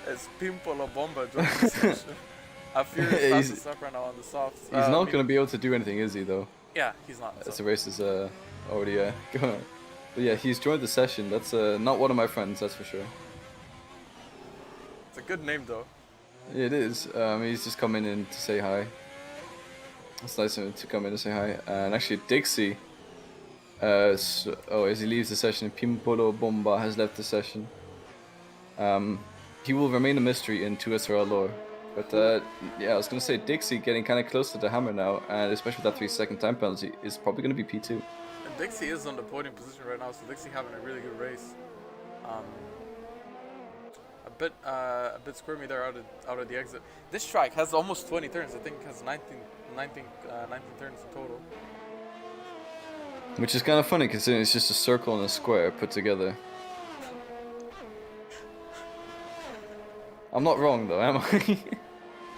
It's Pimpolo Bomba joining the session. Furious passes up right now on the softs. He's not gonna be able to do anything, is he, though? Yeah, he's not. As So. the race is already going on. But yeah, he's joined the session. That's not one of my friends, that's for sure. It's a good name, though. It is. He's just coming in to say hi. It's nice of him to come in and say hi. And actually, Dixie. As he leaves the session, Pimpolo Bomba has left the session. He will remain a mystery in 2SRL lore. But yeah, I was gonna say Dixie getting kind of close to the Hammer now, and especially with that 3-second time penalty, is probably gonna be P2. And Dixie is on the podium position right now, so Dixie having a really good race. A bit squirmy there out of the exit. This track has almost 20 turns. I think it has 19 turns in total. Which is kind of funny considering it's just a circle and a square put together. I'm not wrong though, am I?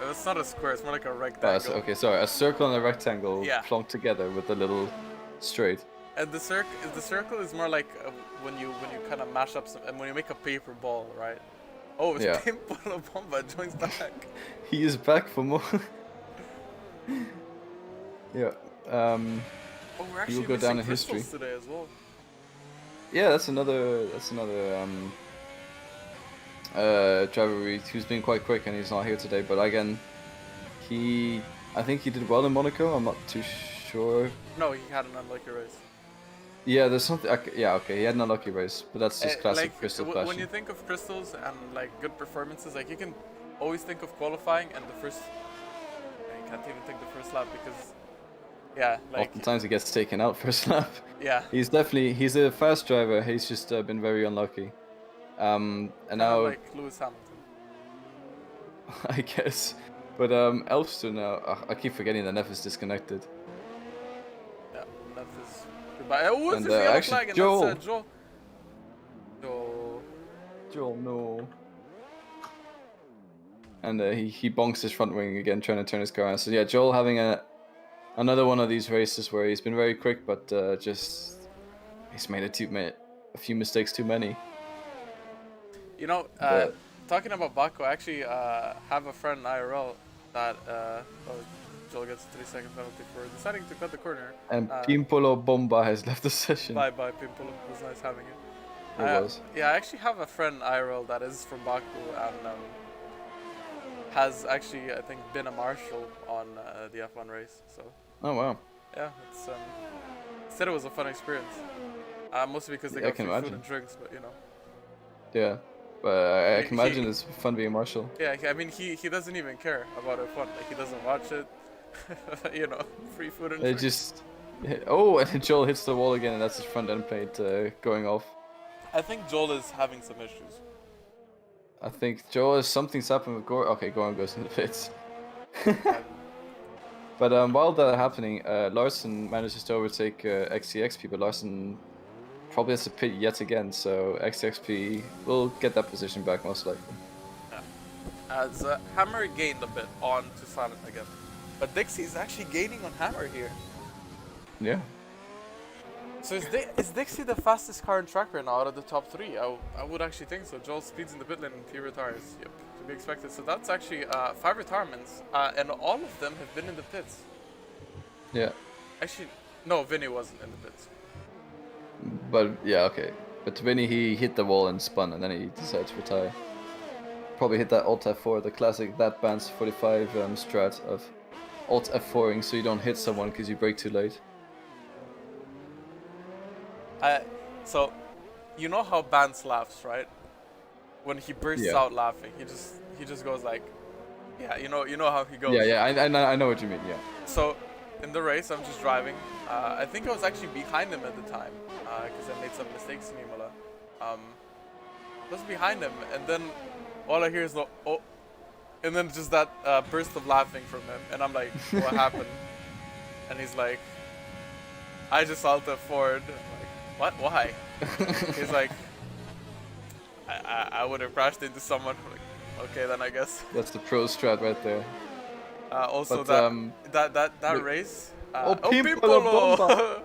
It's not a square. It's more like a rectangle. Okay, sorry. A circle and a rectangle Yeah. plonked together with a little straight. And the circle is more like when you kind of mash up and when you make a paper ball, right? Oh, it's Yeah. Pimpolo Bomba joins back. He is back for more. Yeah. Oh, we're He actually will go down in crystals history. today as well. Yeah, that's another driver who's been quite quick and he's not here today. But again, I think he did well in Monaco. I'm not too sure. No, he had an unlucky race. Yeah, there's something. Yeah, okay, he had an unlucky race, but that's just classic Like, crystal when fashion. you think of crystals and like good performances, like you can always think of qualifying and the first. You can't even think the first lap because, yeah, like Oftentimes he gets taken out first lap. yeah. He's a fast driver. He's just been very unlucky. And now like Lewis Hamilton. I guess, but Elfster now. I keep forgetting that Neff is disconnected. Yeah, that is goodbye. Oh, what's And, this yellow actually, flag? And Joel. that's Joel. Joel, no. And he bonks his front wing again, trying to turn his car around. So yeah, Joel having another one of these races where he's been very quick, but he's made a few mistakes too many. You know, But- talking about Baku, I actually have a friend IRL that Joel gets a 3-second penalty for deciding to cut the corner. And Pimpolo Bomba has left the session. Bye bye, Pimpolo. It was nice having it. It was. Yeah, I actually have a friend IRL that is from Baku and has actually, I think, been a marshal on the F1 race. So Oh wow. yeah, it's said it was a fun experience. Mostly because they Yeah, I got can free food imagine. and drinks, but you know. Yeah, but I He- can imagine it's fun being marshal. Yeah, I mean, he doesn't even care about F1. Like, he doesn't watch it. You know, free food and They drinks. just. Oh, and Joel hits the wall again, and that's his front end plate going off. I think Joel is having some issues. I think Joel is something's happened with Gore. Okay, Goran goes in the pits. But while that happening, Larson manages to overtake XCXP, but Larson probably has to pit yet again, so XCXP will get that position back most likely. As Hammer gained a bit on to Silent again. But Dixie's actually gaining on Hammer here. Yeah. So is Dixie the fastest car in track right now out of the top 3? I would actually think so. Joel speeds in the pit lane and he retires. Yep, to be expected. So that's actually 5 retirements, and all of them have been in the pits. Yeah. Actually, no, Vinny wasn't in the pits. But yeah, okay. But Vinny, he hit the wall and spun, and then he decided to retire. Probably hit that Alt F4, the classic that bands 45 strat of Alt F4ing so you don't hit someone because you brake too late. So, you know how Bance laughs, right? When he bursts out laughing, he just goes like, yeah, you know how he goes. Yeah, I know what you mean. Yeah. So, in the race, I'm just driving. I think I was actually behind him at the time because I made some mistakes in Imola. I was behind him, and then all I hear is no oh, and then just that burst of laughing from him, and I'm like, what happened? And he's like, I just salted forward. I'm like, what? Why? He's like, I would have crashed into someone. I'm like, okay, then I guess. That's the pro strat right there. Also, but, that race. Pimpolo!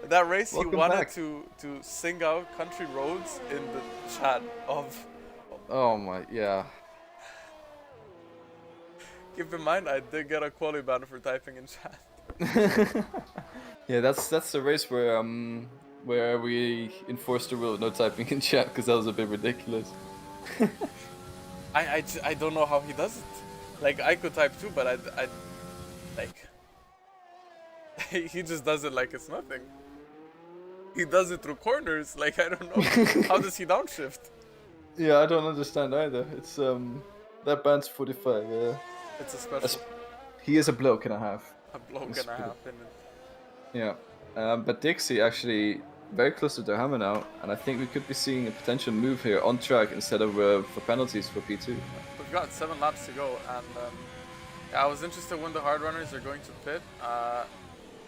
That race, he Welcome wanted back. to sing out Country Roads in the chat of. Oh my, yeah. Keep in mind, I did get a quality ban for typing in chat. Yeah, that's the race where we enforced the rule of no typing in chat because that was a bit ridiculous. I don't know how he does it. Like, I could type too, but I like he just does it like it's nothing. He does it through corners. Like, I don't know. How does he downshift? Yeah, I don't understand either. It's that band's 45. Yeah. It's a special. He is a bloke and a half. A bloke and a half. Yeah. But Dixie actually very close to the hammer now, and I think we could be seeing a potential move here on track instead of for penalties for P2. We've got 7 laps to go, and yeah, I was interested when the hard runners are going to pit.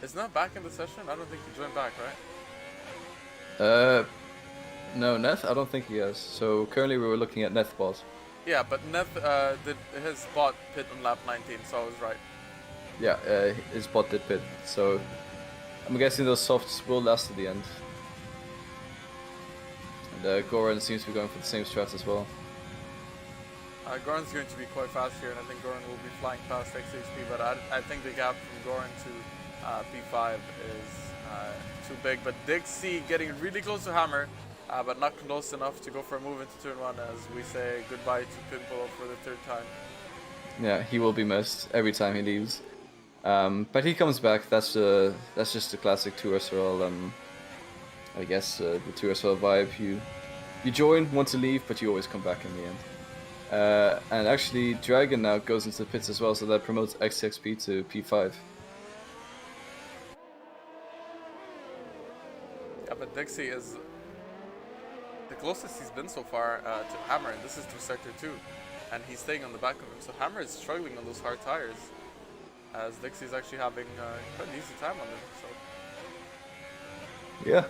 Is Neth back in the session? I don't think he joined back, right? No, Neth, I don't think he has. So currently we were looking at Neth bot. Yeah, but Neth did his bot pit on lap 19, so I was right. Yeah, his bot did pit. So I'm guessing those softs will last to the end. And Goran seems to be going for the same strats as well. Goran's going to be quite fast here, and I think Goran will be flying past XHP, but I think the gap from Goran to P5 is too big. But Dixie getting really close to Hammer, but not close enough to go for a move into turn 1 as we say goodbye to Pimpolo for the 3rd time. Yeah, he will be missed every time he leaves. But he comes back. That's just the classic 2SRL. I guess the 2SRL vibe. You join, want to leave, but you always come back in the end. And actually, Dragon now goes into the pits as well, so that promotes XXP to P5. Yeah, but Dixie is the closest he's been so far to Hammer, and this is through Sector 2. And he's staying on the back of him, so Hammer is struggling on those hard tires, as Dixie's actually having quite an easy time on them. So Yeah,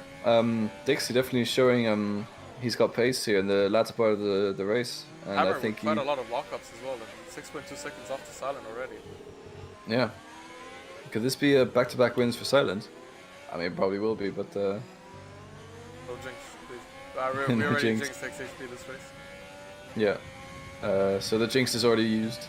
Dixie definitely showing he's got pace here in the latter part of the race, and Hammer I think with quite a lot of lockups as well, and 6.2 seconds off to Silent already. Yeah. Could this be a back-to-back wins for Silent? I mean, it probably will be, but No jinx, please. We No already jinx. jinxed XHP this race. yeah. So the jinx is already used.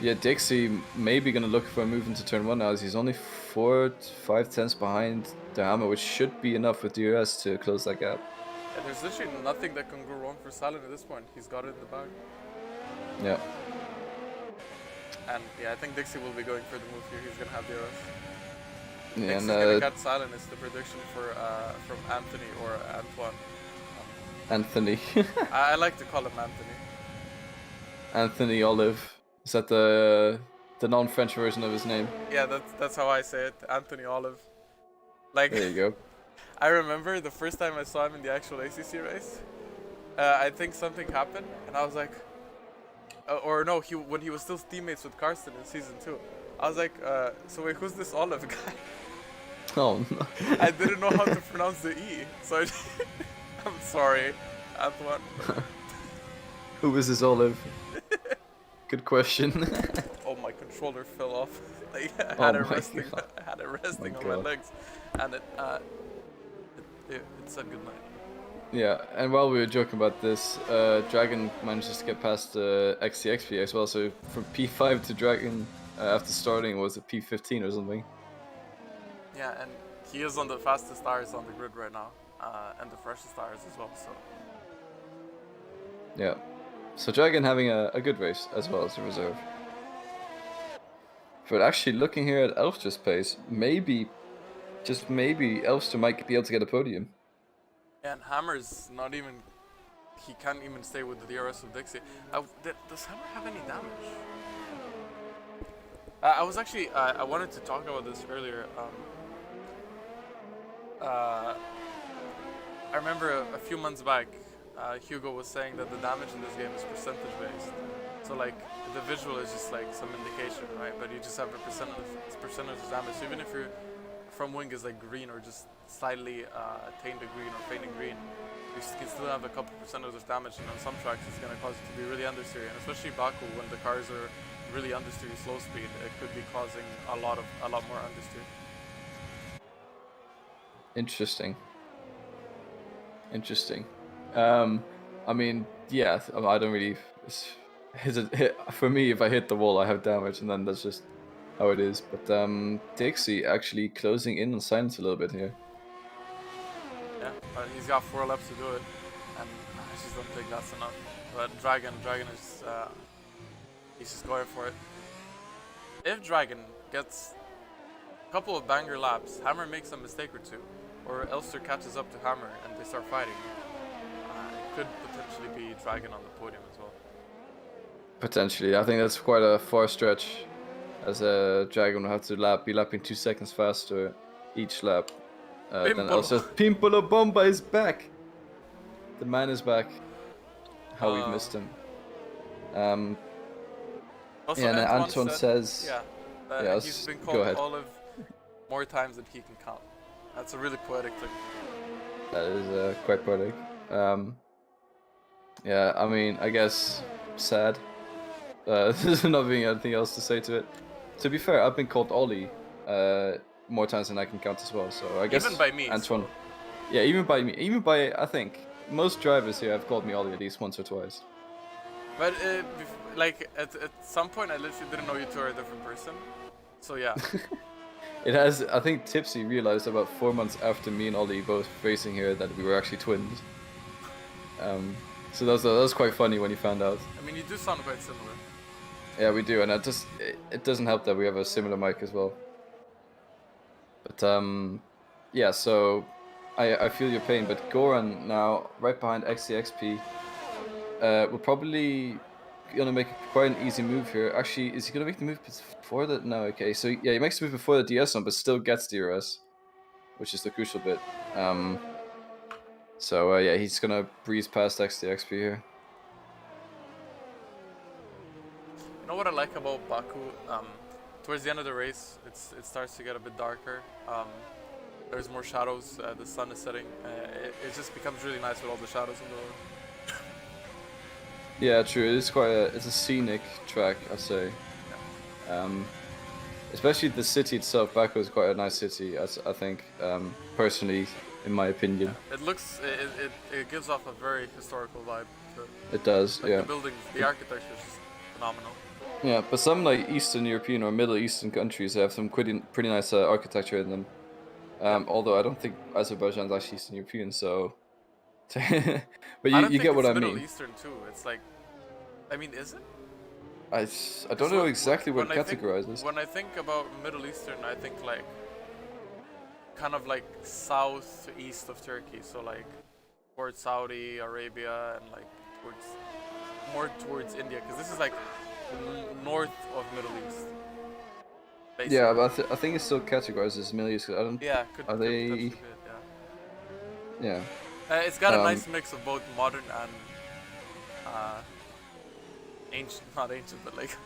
Yeah, Dixie maybe gonna look for a move into turn 1 now, as he's only 4-5 tenths behind the hammer, which should be enough with DRS to close that gap. Yeah, there's literally nothing that can go wrong for Silent at this point. He's got it in the bag. Yeah. And yeah, I think Dixie will be going for the move here. He's gonna have DRS. Yeah, Dixie's gonna cut Silent is the prediction for from Anthony or Antoine. Anthony. I like to call him Anthony. Anthony Olive. Is that the non-French version of his name? Yeah, that's how I say it. Anthony Olive. Like, There you go. I remember the first time I saw him in the actual ACC race. I think something happened, and I was like, or no, when he was still teammates with Karsten in season 2. I was like, so wait, who's this Olive guy? Oh no. I didn't know how to pronounce the E, so I'm sorry, Antoine. Who is this Olive? Good question. Oh, my controller fell off. Like, I Oh had it my resting. God. I had it resting My on my God. legs, and it said goodnight. Yeah, and while we were joking about this, Dragon manages to get past XCXP as well. So from P5 to Dragon after starting was a P15 or something. Yeah, and he is on the fastest tires on the grid right now, and the freshest tires as well. So Yeah. So Dragon having a good race as well as a reserve. But actually looking here at Elfster's pace, maybe, just maybe, Elfster might be able to get a podium. and Hammer's not even. He can't even stay with the DRS of Dixie. Does Hammer have any damage? I was actually I wanted to talk about this earlier. I remember a few months back, Hugo was saying that the damage in this game is percentage based. So like the visual is just like some indication, right? But you just have a percentage of damage. So even if your front wing is like green or just slightly tainted green or fading green, you can still have a couple percentage of damage. And on some tracks, it's going to cause it to be really understeer. And especially Baku, when the cars are really understeer slow speed, it could be causing a lot more understeer. Interesting. I mean, yeah, I don't really. For me, if I hit the wall, I have damage, and then that's just how it is. But Dixie actually closing in on Silence a little bit here. Yeah, but he's got 4 laps to do it, and I just don't think that's enough. But Dragon is he's just going for it. If Dragon gets a couple of banger laps, Hammer makes a mistake or two, or Elster catches up to Hammer and they start fighting, it could potentially be Dragon on the podium as well. Potentially, I think that's quite a far stretch, as Dragon will have to be lapping 2 seconds faster each lap. Then Elster's Pimpolo Bomba is back. The man is back. How we've missed him. Also, yeah, and Antoine says, he's been called Olive more times than he can count. That's a really poetic thing. That is quite poetic. Yeah, I mean, I guess sad. There's not being anything else to say to it. To be fair, I've been called Ollie more times than I can count as well. So I guess even by me, Antoine. So. Yeah, even by me. Even by, I think most drivers here have called me Ollie at least once or twice. But like at some point, I literally didn't know you two are a different person. So yeah. It has. I think Tipsy realized about 4 months after me and Ollie both racing here that we were actually twins. So that was quite funny when he found out. I mean, you do sound quite similar. Yeah, we do, and it doesn't help that we have a similar mic as well. But yeah. So I feel your pain, but Goran now right behind XCXP will probably gonna make quite an easy move here. Actually, is he gonna make the move before that? No, okay. So yeah, he makes the move before the DS one, but still gets DRS, which is the crucial bit. So yeah, he's gonna breeze past XTXP here. You know what I like about Baku? Towards the end of the race, it starts to get a bit darker. There's more shadows. The sun is setting. It just becomes really nice with all the shadows on the road. Yeah, true. It is quite it's a scenic track, I'd say. Especially the city itself. Baku is quite a nice city, I think. Personally, in my opinion. Yeah. It looks. It gives off a very historical vibe. It does. Like yeah. The buildings, the architecture is just phenomenal. Yeah, but some like Eastern European or Middle Eastern countries have some pretty nice architecture in them. Although I don't think Azerbaijan is actually Eastern European, so. But you get what I mean. Middle Eastern too. It's like, I mean, is it? I don't know exactly what it categorizes. When I think about Middle Eastern, I think like kind of like south to east of Turkey, so like towards Saudi Arabia and like more towards India, because this is like north of Middle East. Basically. Yeah, but I think it's still categorized as Middle East. I don't. Yeah, are they? Yeah. It's got a nice mix of both modern and ancient, not ancient, but like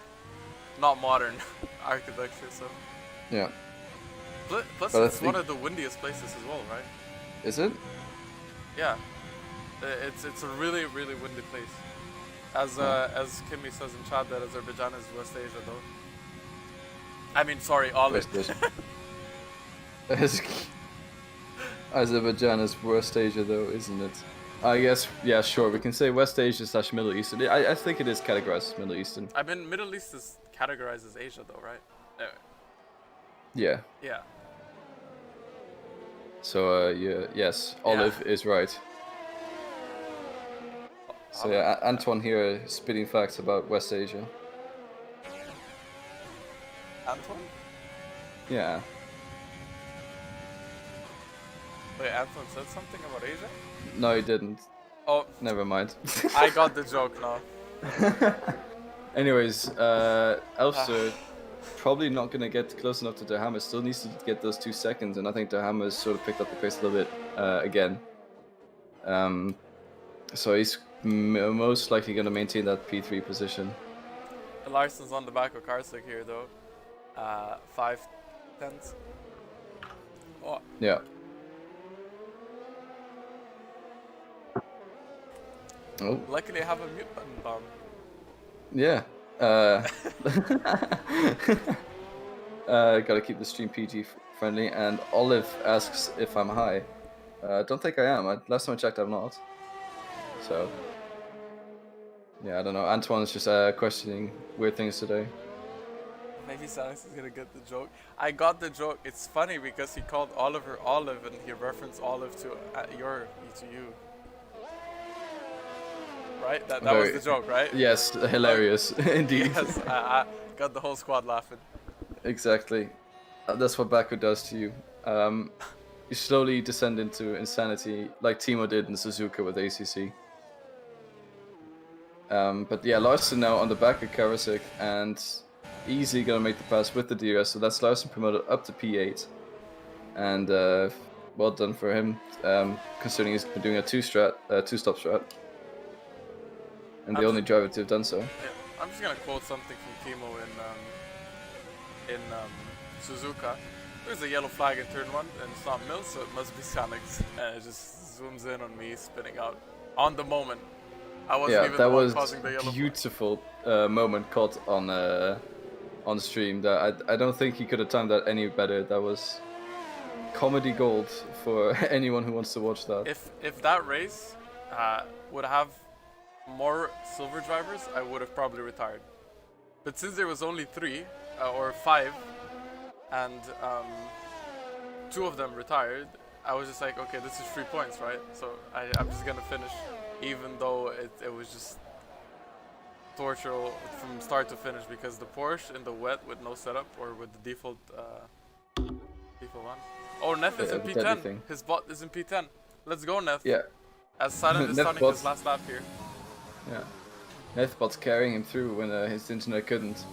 not modern architecture. So Yeah. plus But I it's think- one of the windiest places as well, right? Is it? Yeah, it's a really windy place. As Kimmy says in chat, that Azerbaijan is West Asia, though. I mean, sorry, Olive. West Asia. Azerbaijan is West Asia, though, isn't it? I guess, yeah, sure. We can say West Asia / Middle Eastern. I think it is categorized as Middle Eastern. I mean, Middle East is categorized as Asia, though, right? Yeah. Yeah. So, yeah, yes, Olive is right. So yeah, Antoine here spitting facts about West Asia. Antoine? Yeah. Wait, Antoine said something about Asia? No, he didn't. Oh, Never mind. I got the joke now. Anyways, Elster probably not gonna get close enough to Derhammer. Still needs to get those 2 seconds, and I think Derhammer has sort of picked up the pace a little bit again. So he's most likely gonna maintain that P3 position. Larson's on the back of Karsak here, though. 5/10. Oh, Yeah. Oh. luckily I have a mute button, Bomb. Yeah. Gotta keep the stream PG friendly. And Olive asks if I'm high. Don't think I am. Last time I checked, I'm not. So. Yeah, I don't know. Antoine's just questioning weird things today. Maybe Sanix is gonna get the joke. I got the joke. It's funny because he called Oliver Olive and he referenced Olive to you. Right? That was the joke, right? Yes, hilarious. Indeed. Yes, I got the whole squad laughing. Exactly. That's what Baku does to you. You slowly descend into insanity, like Timo did in Suzuka with ACC. But yeah, Larson now on the back of Karasik and easily gonna make the pass with the DRS, so that's Larson promoted up to P8. And well done for him, considering he's been doing a two-stop strat. And the only driver to have done so. Yeah, I'm just gonna quote something from Timo in Suzuka. There's a yellow flag in turn 1, and it's not Mills, so it must be Sanix. And it just zooms in on me spinning out on the moment. I wasn't even the one causing the yellow flag. Beautiful moment caught on stream. That I don't think he could have timed that any better. That was comedy gold for anyone who wants to watch that. If that race would have more silver drivers, I would have probably retired. But since there was only 3 or 5, and 2 of them retired, I was just like, okay, this is 3 points, right? So I'm just gonna finish, even though it was just torture from start to finish, because the Porsche in the wet with no setup or with the default one. Oh, Neth is in P10. His bot is in P10. Let's go, Neth. Yeah. As Silent is starting his last lap here. Yeah. Nethbot's carrying him through when his internet couldn't.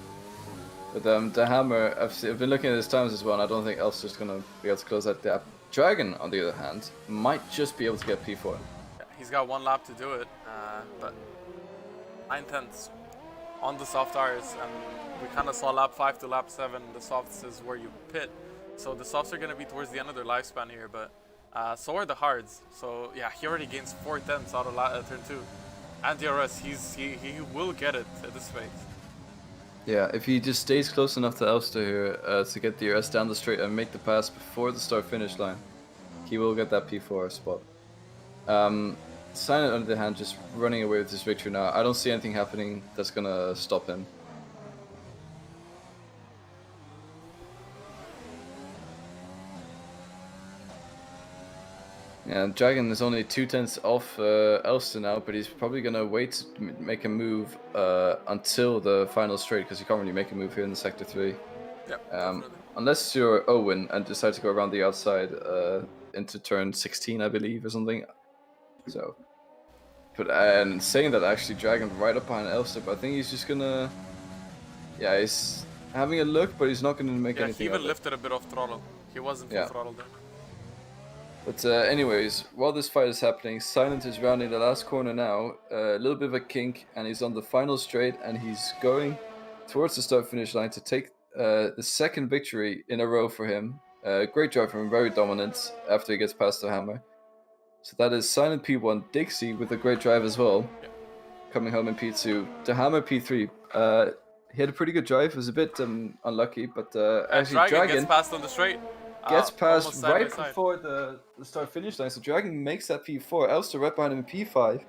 But the Hammer, I've been looking at his times as well, and I don't think Elster's gonna be able to close that gap. Dragon, on the other hand, might just be able to get P4. Yeah, he's got 1 lap to do it, but 9/10 on the soft tires, and we kind of saw lap 5 to lap 7. The softs is where you pit, so the softs are gonna be towards the end of their lifespan here, but so are the hards. So yeah, he already gains 4/10 out of turn 2. And DRS, he will get it at this phase. Yeah, if he just stays close enough to Elster here to get DRS down the straight and make the pass before the start-finish line, he will get that P4 spot. Silent, on the other hand, just running away with his victory now. I don't see anything happening that's gonna stop him. Yeah, Dragon is only 2/10 off Elster now, but he's probably gonna wait to make a move until the final straight, because you can't really make a move here in the Sector 3. Yeah, unless you're Owen and decide to go around the outside into turn 16, I believe, or something. So, but and saying that, actually, Dragon right up behind Elster, but I think he's just gonna, yeah, he's having a look, but he's not gonna make anything. Yeah, he even lifted a bit off throttle. He wasn't full throttle there. But anyways, while this fight is happening, Silent is rounding the last corner now. A little bit of a kink, and he's on the final straight, and he's going towards the start-finish line to take the second victory in a row for him. Great drive from him, very dominant after he gets past the hammer. So that is Silent P1, Dixie with a great drive as well, coming home in P2. The hammer P3. He had a pretty good drive. It was a bit unlucky, but actually Dragon gets Dragon past on the straight. gets past Almost side by right side. before the start finish line. So Dragon makes that P4. Elster right behind him in P5.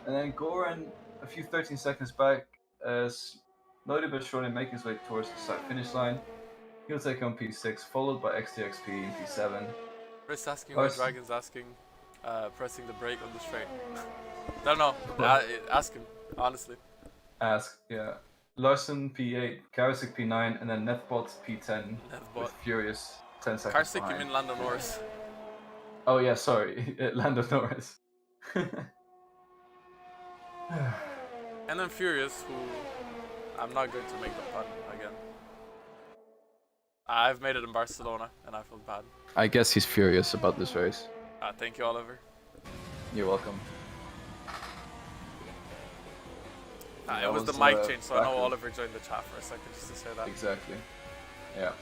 And then Goran a few 13 seconds back, slowly but surely making his way towards the start finish line. He'll take on P6, followed by XTXP in P7. Chris asking why Dragon's asking, pressing the brake on the straight. Don't know. Ask him, honestly. Yeah. Larson P8, Karasik P9, and then Nethbot P10 with Furious 10 seconds Karasik, behind. you mean Lando Norris? Oh yeah, sorry, Lando Norris. And then Furious, who I'm not going to make the pun again. I've made it in Barcelona, and I feel bad. I guess he's furious about this race. Thank you, Oliver. You're welcome. It was the mic change, so I know Oliver joined the chat for a second just to say that. Exactly. Yeah.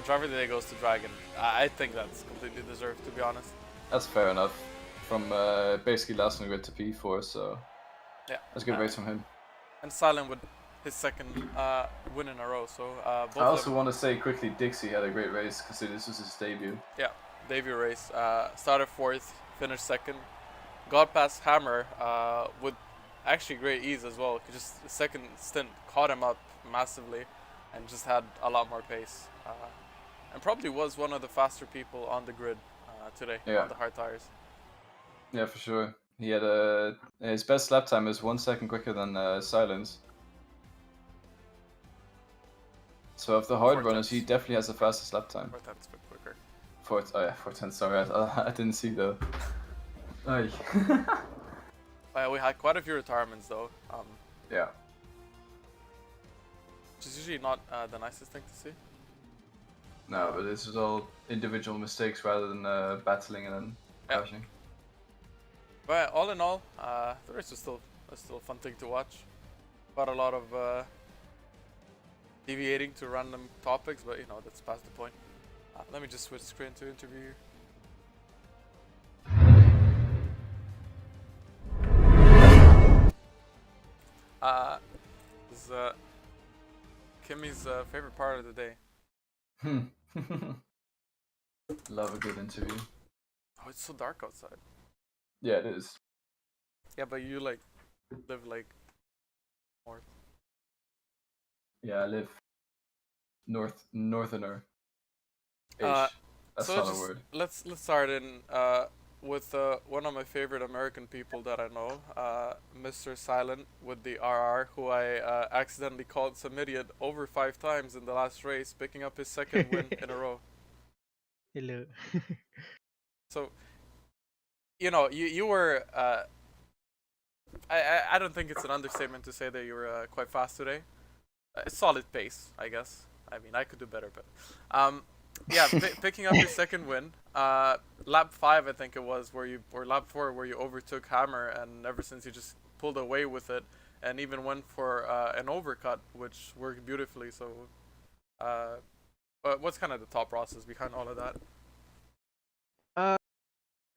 Driver of the day goes to Dragon. I think that's completely deserved, to be honest. That's fair enough. From basically last on the grid to P4, so yeah, that's a good race from him. And Silent with his second win in a row. So both I also want to say quickly, Dixie had a great race because this was his debut. Yeah, debut race. Started 4th, finished 2nd. Got past Hammer with actually great ease as well. Just the second stint caught him up massively and just had a lot more pace. And probably was one of the faster people on the grid today on the hard tires. Yeah, for sure. He had his best lap time is 1 second quicker than Silence. So of the hard runners, he definitely has the fastest lap time. 4 tenths a bit quicker. 4 tenths, sorry, I didn't see the... We had quite a few retirements though. Yeah. Which is usually not the nicest thing to see. No, but this is all individual mistakes rather than battling and then crashing. But all in all, the race was still a fun thing to watch. Got a lot of deviating to random topics, but you know, that's past the point. Let me just switch screen to interview here. This is Kimmy's favorite part of the day. Love a good interview. Oh, it's so dark outside. Yeah, it is. Yeah, but you like live like north. Yeah, I live northerner. That's so not a word. Let's start in with one of my favorite American people that I know, Mr. Silent with the RR, who I accidentally called some idiot over 5 times in the last race, picking up his second win in a row. Hello. So, you know, you were. I don't think it's an understatement to say that you were quite fast today. Solid pace, I guess. I mean, I could do better, but yeah, picking up your second win. Lap 5, I think it was, or lap 4, where you overtook Hammer, and ever since you just pulled away with it, and even went for an overcut, which worked beautifully. So, what's kind of the thought process behind all of that?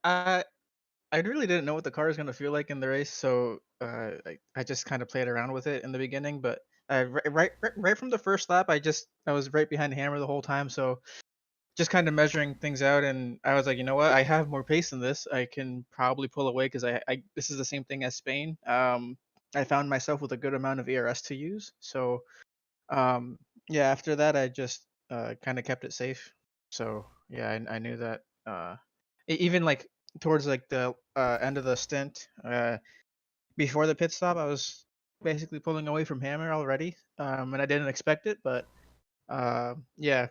I really didn't know what the car was gonna feel like in the race, so I just kind of played around with it in the beginning. But right from the first lap, I was right behind Hammer the whole time, so just kind of measuring things out, and I was like, you know what, I have more pace than this. I can probably pull away because I this is the same thing as Spain. I found myself with a good amount of ERS to use, so yeah. After that, I just kind of kept it safe. So yeah, I knew that even like towards like the end of the stint, before the pit stop, I was basically pulling away from Hammer already, and I didn't expect it, but yeah,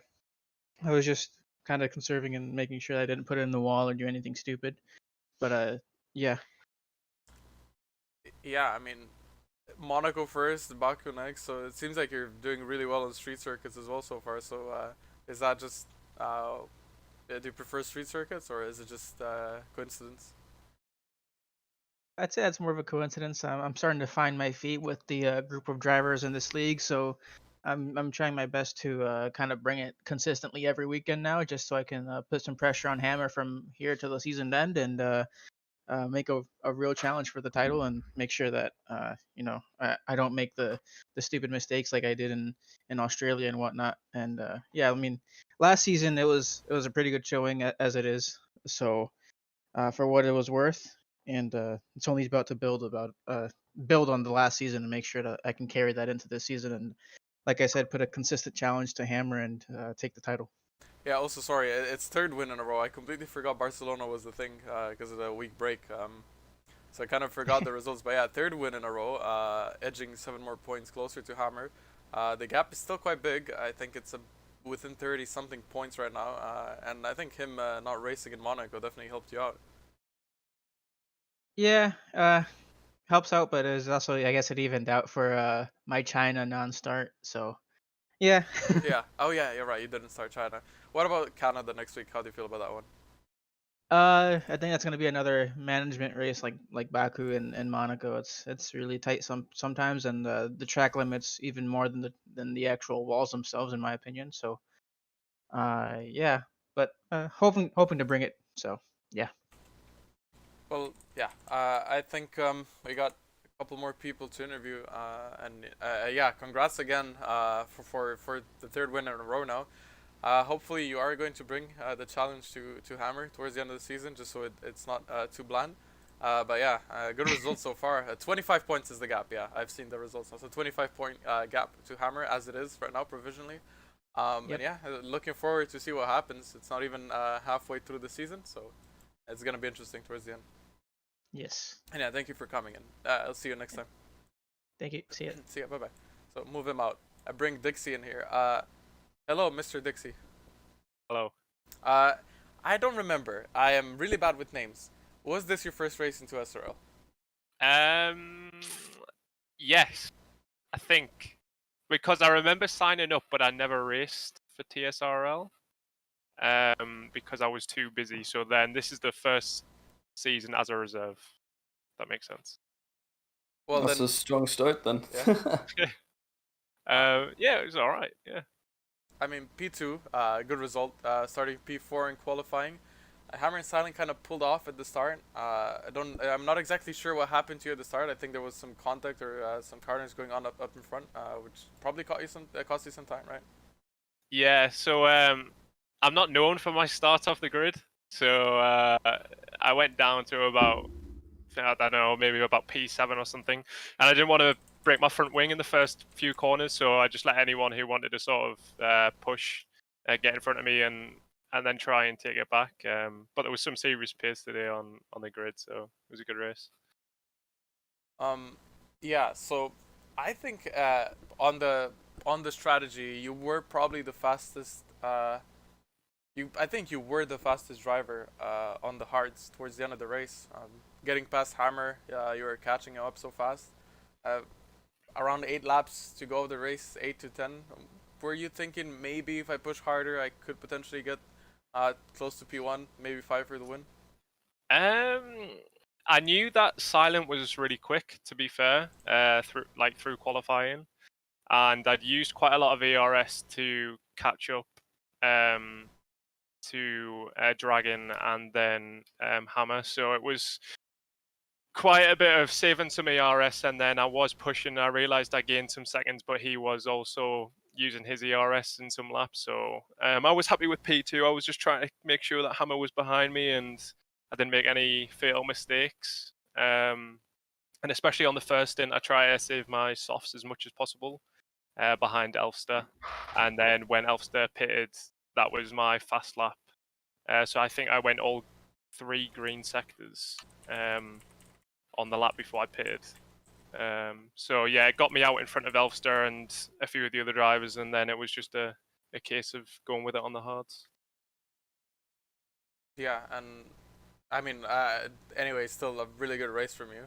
I was just kind of conserving and making sure I didn't put it in the wall or do anything stupid. But yeah. Yeah, I mean, Monaco first, Baku next, so it seems like you're doing really well on street circuits as well so far. So is that just Do you prefer street circuits, or is it just coincidence? I'd say that's more of a coincidence. I'm starting to find my feet with the group of drivers in this league, so I'm trying my best to kind of bring it consistently every weekend now, just so I can put some pressure on Hammer from here to the season end, and make a real challenge for the title, and make sure that I don't make the stupid mistakes like I did in Australia and whatnot. And yeah, I mean, last season it was a pretty good showing as it is. So for what it was worth, and it's only about to build on the last season and make sure that I can carry that into this season. And like I said, put a consistent challenge to Hammer and take the title. Yeah. Also, sorry, it's third win in a row. I completely forgot Barcelona was the thing because of the week break. So I kind of forgot the results. But yeah, third win in a row, edging 7 more points closer to Hammer. The gap is still quite big. I think it's within 30 something points right now. And I think him not racing in Monaco definitely helped you out. Yeah, helps out, but it's also, I guess, it evened out for my China non-start. So yeah. Yeah. Oh yeah, you're right. You didn't start China. What about Canada next week? How do you feel about that one? I think that's gonna be another management race like Baku and Monaco. It's really tight sometimes, and the track limits even more than the actual walls themselves, in my opinion. So yeah, but hoping to bring it. So yeah. Well, yeah. I think we got a couple more people to interview. And yeah, congrats again for the third win in a row now. Hopefully you are going to bring the challenge to Hammer towards the end of the season, just so it's not too bland. But yeah, good results so far. 25 points is the gap. Yeah, I've seen the results now. So 25 point gap to Hammer as it is right now provisionally. And Yep. yeah, looking forward to see what happens. It's not even halfway through the season, so it's gonna be interesting towards the end. Yes. And yeah, thank you for coming in. I'll see you next time. Thank you. See ya. See ya. Bye bye. So move him out. I bring Dixie in here. Hello, Mr. Dixie. Hello. Uh, I don't remember. I am really bad with names. Was this your first race into SRL? Um, yes, I think because I remember signing up, but I never raced for TSRL. Because I was too busy. So then this is the first season as a reserve. That makes sense. Well That's then, a strong start then. yeah. Yeah, it was all right. Yeah. I mean P2, good result. Starting P4 in qualifying. Hammer and Silent kind of pulled off at the start. I'm not exactly sure what happened to you at the start. I think there was some contact or some corners going on up in front, which probably cost you some time, right? Yeah. So I'm not known for my start off the grid. So I went down to about, I don't know, maybe about P7 or something, and I didn't want to break my front wing in the first few corners, so I just let anyone who wanted to sort of push get in front of me and then try and take it back. But there was some serious pace today on the grid, so it was a good race. Yeah. So I think on the strategy, you were probably the fastest. I think you were the fastest driver on the hards towards the end of the race. Getting past Hammer, you were catching him up so fast. Uh, Around 8 laps to go of the race, 8 to 10. Were you thinking maybe if I push harder, I could potentially get close to P1, maybe 5 for the win? I knew that Silent was really quick, to be fair, through qualifying, and I'd used quite a lot of ARS to catch up to Dragon and then Hammer, so it was quite a bit of saving some ARS, and then I was pushing. I realized I gained some seconds, but he was also using his ERS in some laps, so I was happy with P2. I was just trying to make sure that Hammer was behind me and I didn't make any fatal mistakes. And especially on the first stint, I try to save my softs as much as possible behind Elfster. And then when Elfster pitted, that was my fast lap. So I think I went all 3 green sectors on the lap before I pitted. So yeah, it got me out in front of Elfster and a few of the other drivers, and then it was just a case of going with it on the hards. Yeah, and I mean, anyway, still a really good race from you.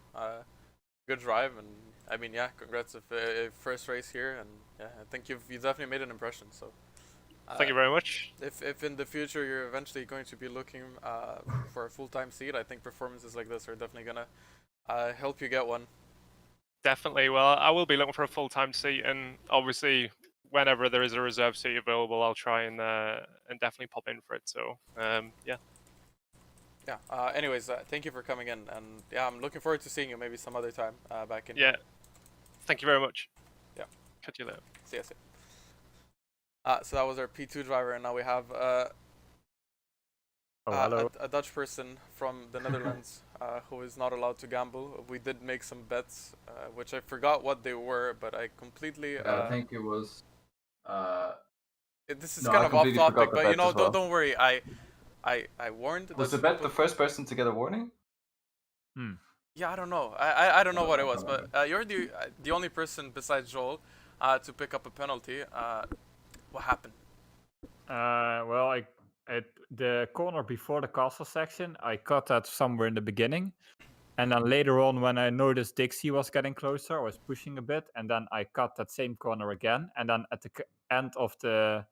Good drive, and I mean, yeah, congrats if first race here, and yeah, I think you definitely made an impression. So Thank you very much. If in the future you're eventually going to be looking for a full-time seat, I think performances like this are definitely gonna help you get one. Definitely. Well, I will be looking for a full-time seat, and obviously, whenever there is a reserve seat available, I'll try and definitely pop in for it. So, yeah. Yeah. Anyways, thank you for coming in, and yeah, I'm looking forward to seeing you maybe some other time back in. Yeah. Thank you very much. Yeah. Catch you later. See ya. So that was our P2 driver, and now we have hello. a Dutch person from the Netherlands who is not allowed to gamble. We did make some bets, which I forgot what they were, but I completely. I think it was. This is No, kind I of off completely topic, forgot the but you bet know, as well. don't worry. I warned. Was the Dutch bet people- the first person to get a warning? Yeah, I don't know. I don't know what it was, I don't but you're the only person besides Joel to pick up a penalty. What happened? Well, the corner before the castle section, I cut that somewhere in the beginning. And then later on, when I noticed Dixie was getting closer, I was pushing a bit. And then I cut that same corner again. And then at the end of the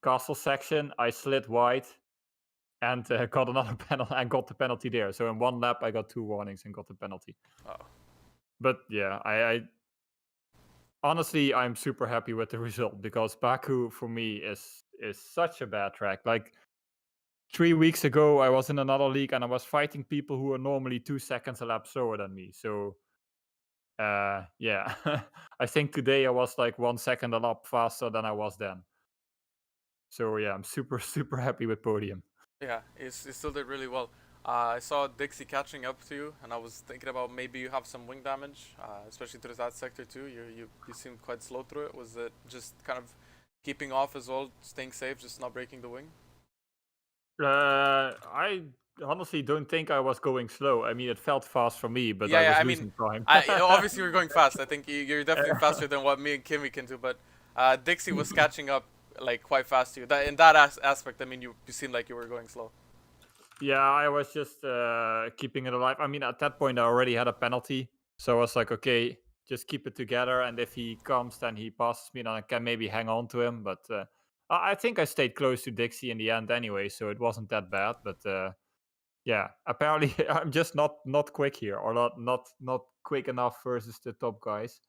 castle section, I slid wide and got another penalty and got the penalty there. So in one lap, I got 2 warnings and got the penalty. Oh. But yeah, I honestly, I'm super happy with the result because Baku for me is such a bad track. Like 3 weeks ago, I was in another league and I was fighting people who are normally 2 seconds a lap slower than me. So, yeah, I think today I was like 1 second a lap faster than I was then. So yeah, I'm super super happy with podium. Yeah, he still did really well. I saw Dixie catching up to you, and I was thinking about maybe you have some wing damage, especially through that sector too. You seemed quite slow through it. Was it just kind of keeping off as well, staying safe, just not breaking the wing? I honestly don't think I was going slow. I mean, it felt fast for me, but Yeah, I yeah, was I losing mean, time. obviously you're going fast. I think you're definitely faster than what me and Kimmy can do. But Dixie was catching up like quite fast to you. In that aspect, I mean, you seemed like you were going slow. Yeah, I was just keeping it alive. I mean, at that point, I already had a penalty. So I was like, okay, just keep it together. And if he comes, then he passes me, then I can maybe hang on to him. But I think I stayed close to Dixie in the end anyway, so it wasn't that bad. But yeah, apparently I'm just not quick here, or not quick enough versus the top guys.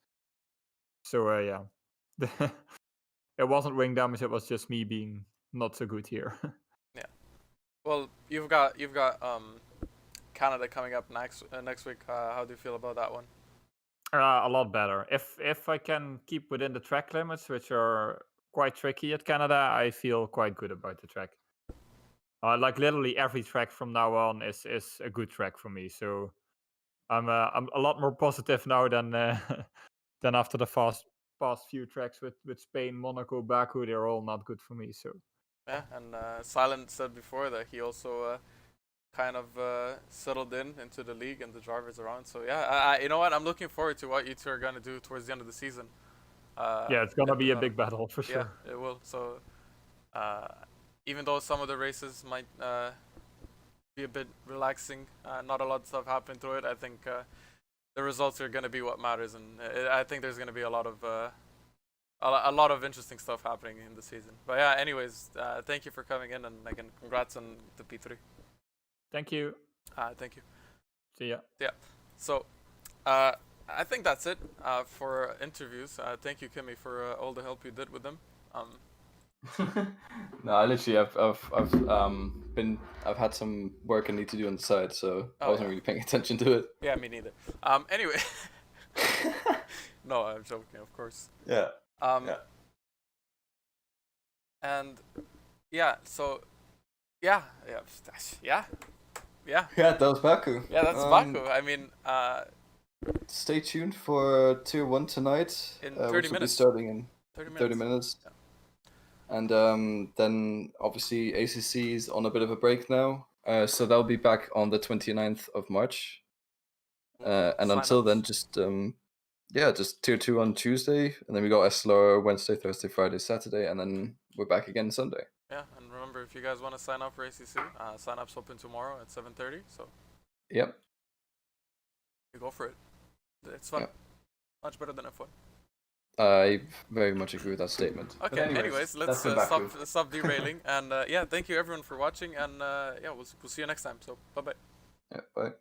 So yeah, it wasn't wing damage. It was just me being not so good here. Yeah. Well, you've got Canada coming up next week. How do you feel about that one? A lot better. If I can keep within the track limits, which are quite tricky at Canada, I feel quite good about the track. Like literally every track from now on is a good track for me. So I'm a lot more positive now than than after the past few tracks with Spain, Monaco, Baku. They're all not good for me. So Yeah, and Silent said before that he also kind of settled into the league and the drivers around. So yeah, you know what? I'm looking forward to what you two are gonna do towards the end of the season. yeah, it's gonna be a big battle for sure. Yeah, it will. So even though some of the races might be a bit relaxing, not a lot of stuff happening through it, I think the results are gonna be what matters, and I think there's gonna be a lot of interesting stuff happening in the season. But yeah, anyways, thank you for coming in, and again, congrats on the P3. Thank you. Thank you. See ya. Yeah. So, I think that's it for interviews. Thank you, Kimmy, for all the help you did with them. No, I literally I've had some work I need to do on the side, so I wasn't really paying attention to it. Yeah, me neither. Anyway. No, I'm joking, of course. Yeah. Yeah. And yeah, so yeah. Yeah, that was Baku. Yeah, that's Baku. I mean, stay tuned for Tier 1 tonight, in 30 which will be minutes. starting in 30 minutes. Yeah. And then obviously ACC is on a bit of a break now, so they'll be back on the 29th of March. And until then, just Tier 2 on Tuesday, and then we got SLR Wednesday, Thursday, Friday, Saturday, and then we're back again Sunday. Yeah, and remember, if you guys want to sign up for ACC, sign-up's open tomorrow at 7:30, so Yep. you go for it. It's fun. Yep. Much better than F1. I very much agree with that statement. But Okay. Anyways, let's that's in Baku. stop derailing. And yeah, thank you everyone for watching. And yeah, we'll see you next time. So bye bye. Yeah, bye.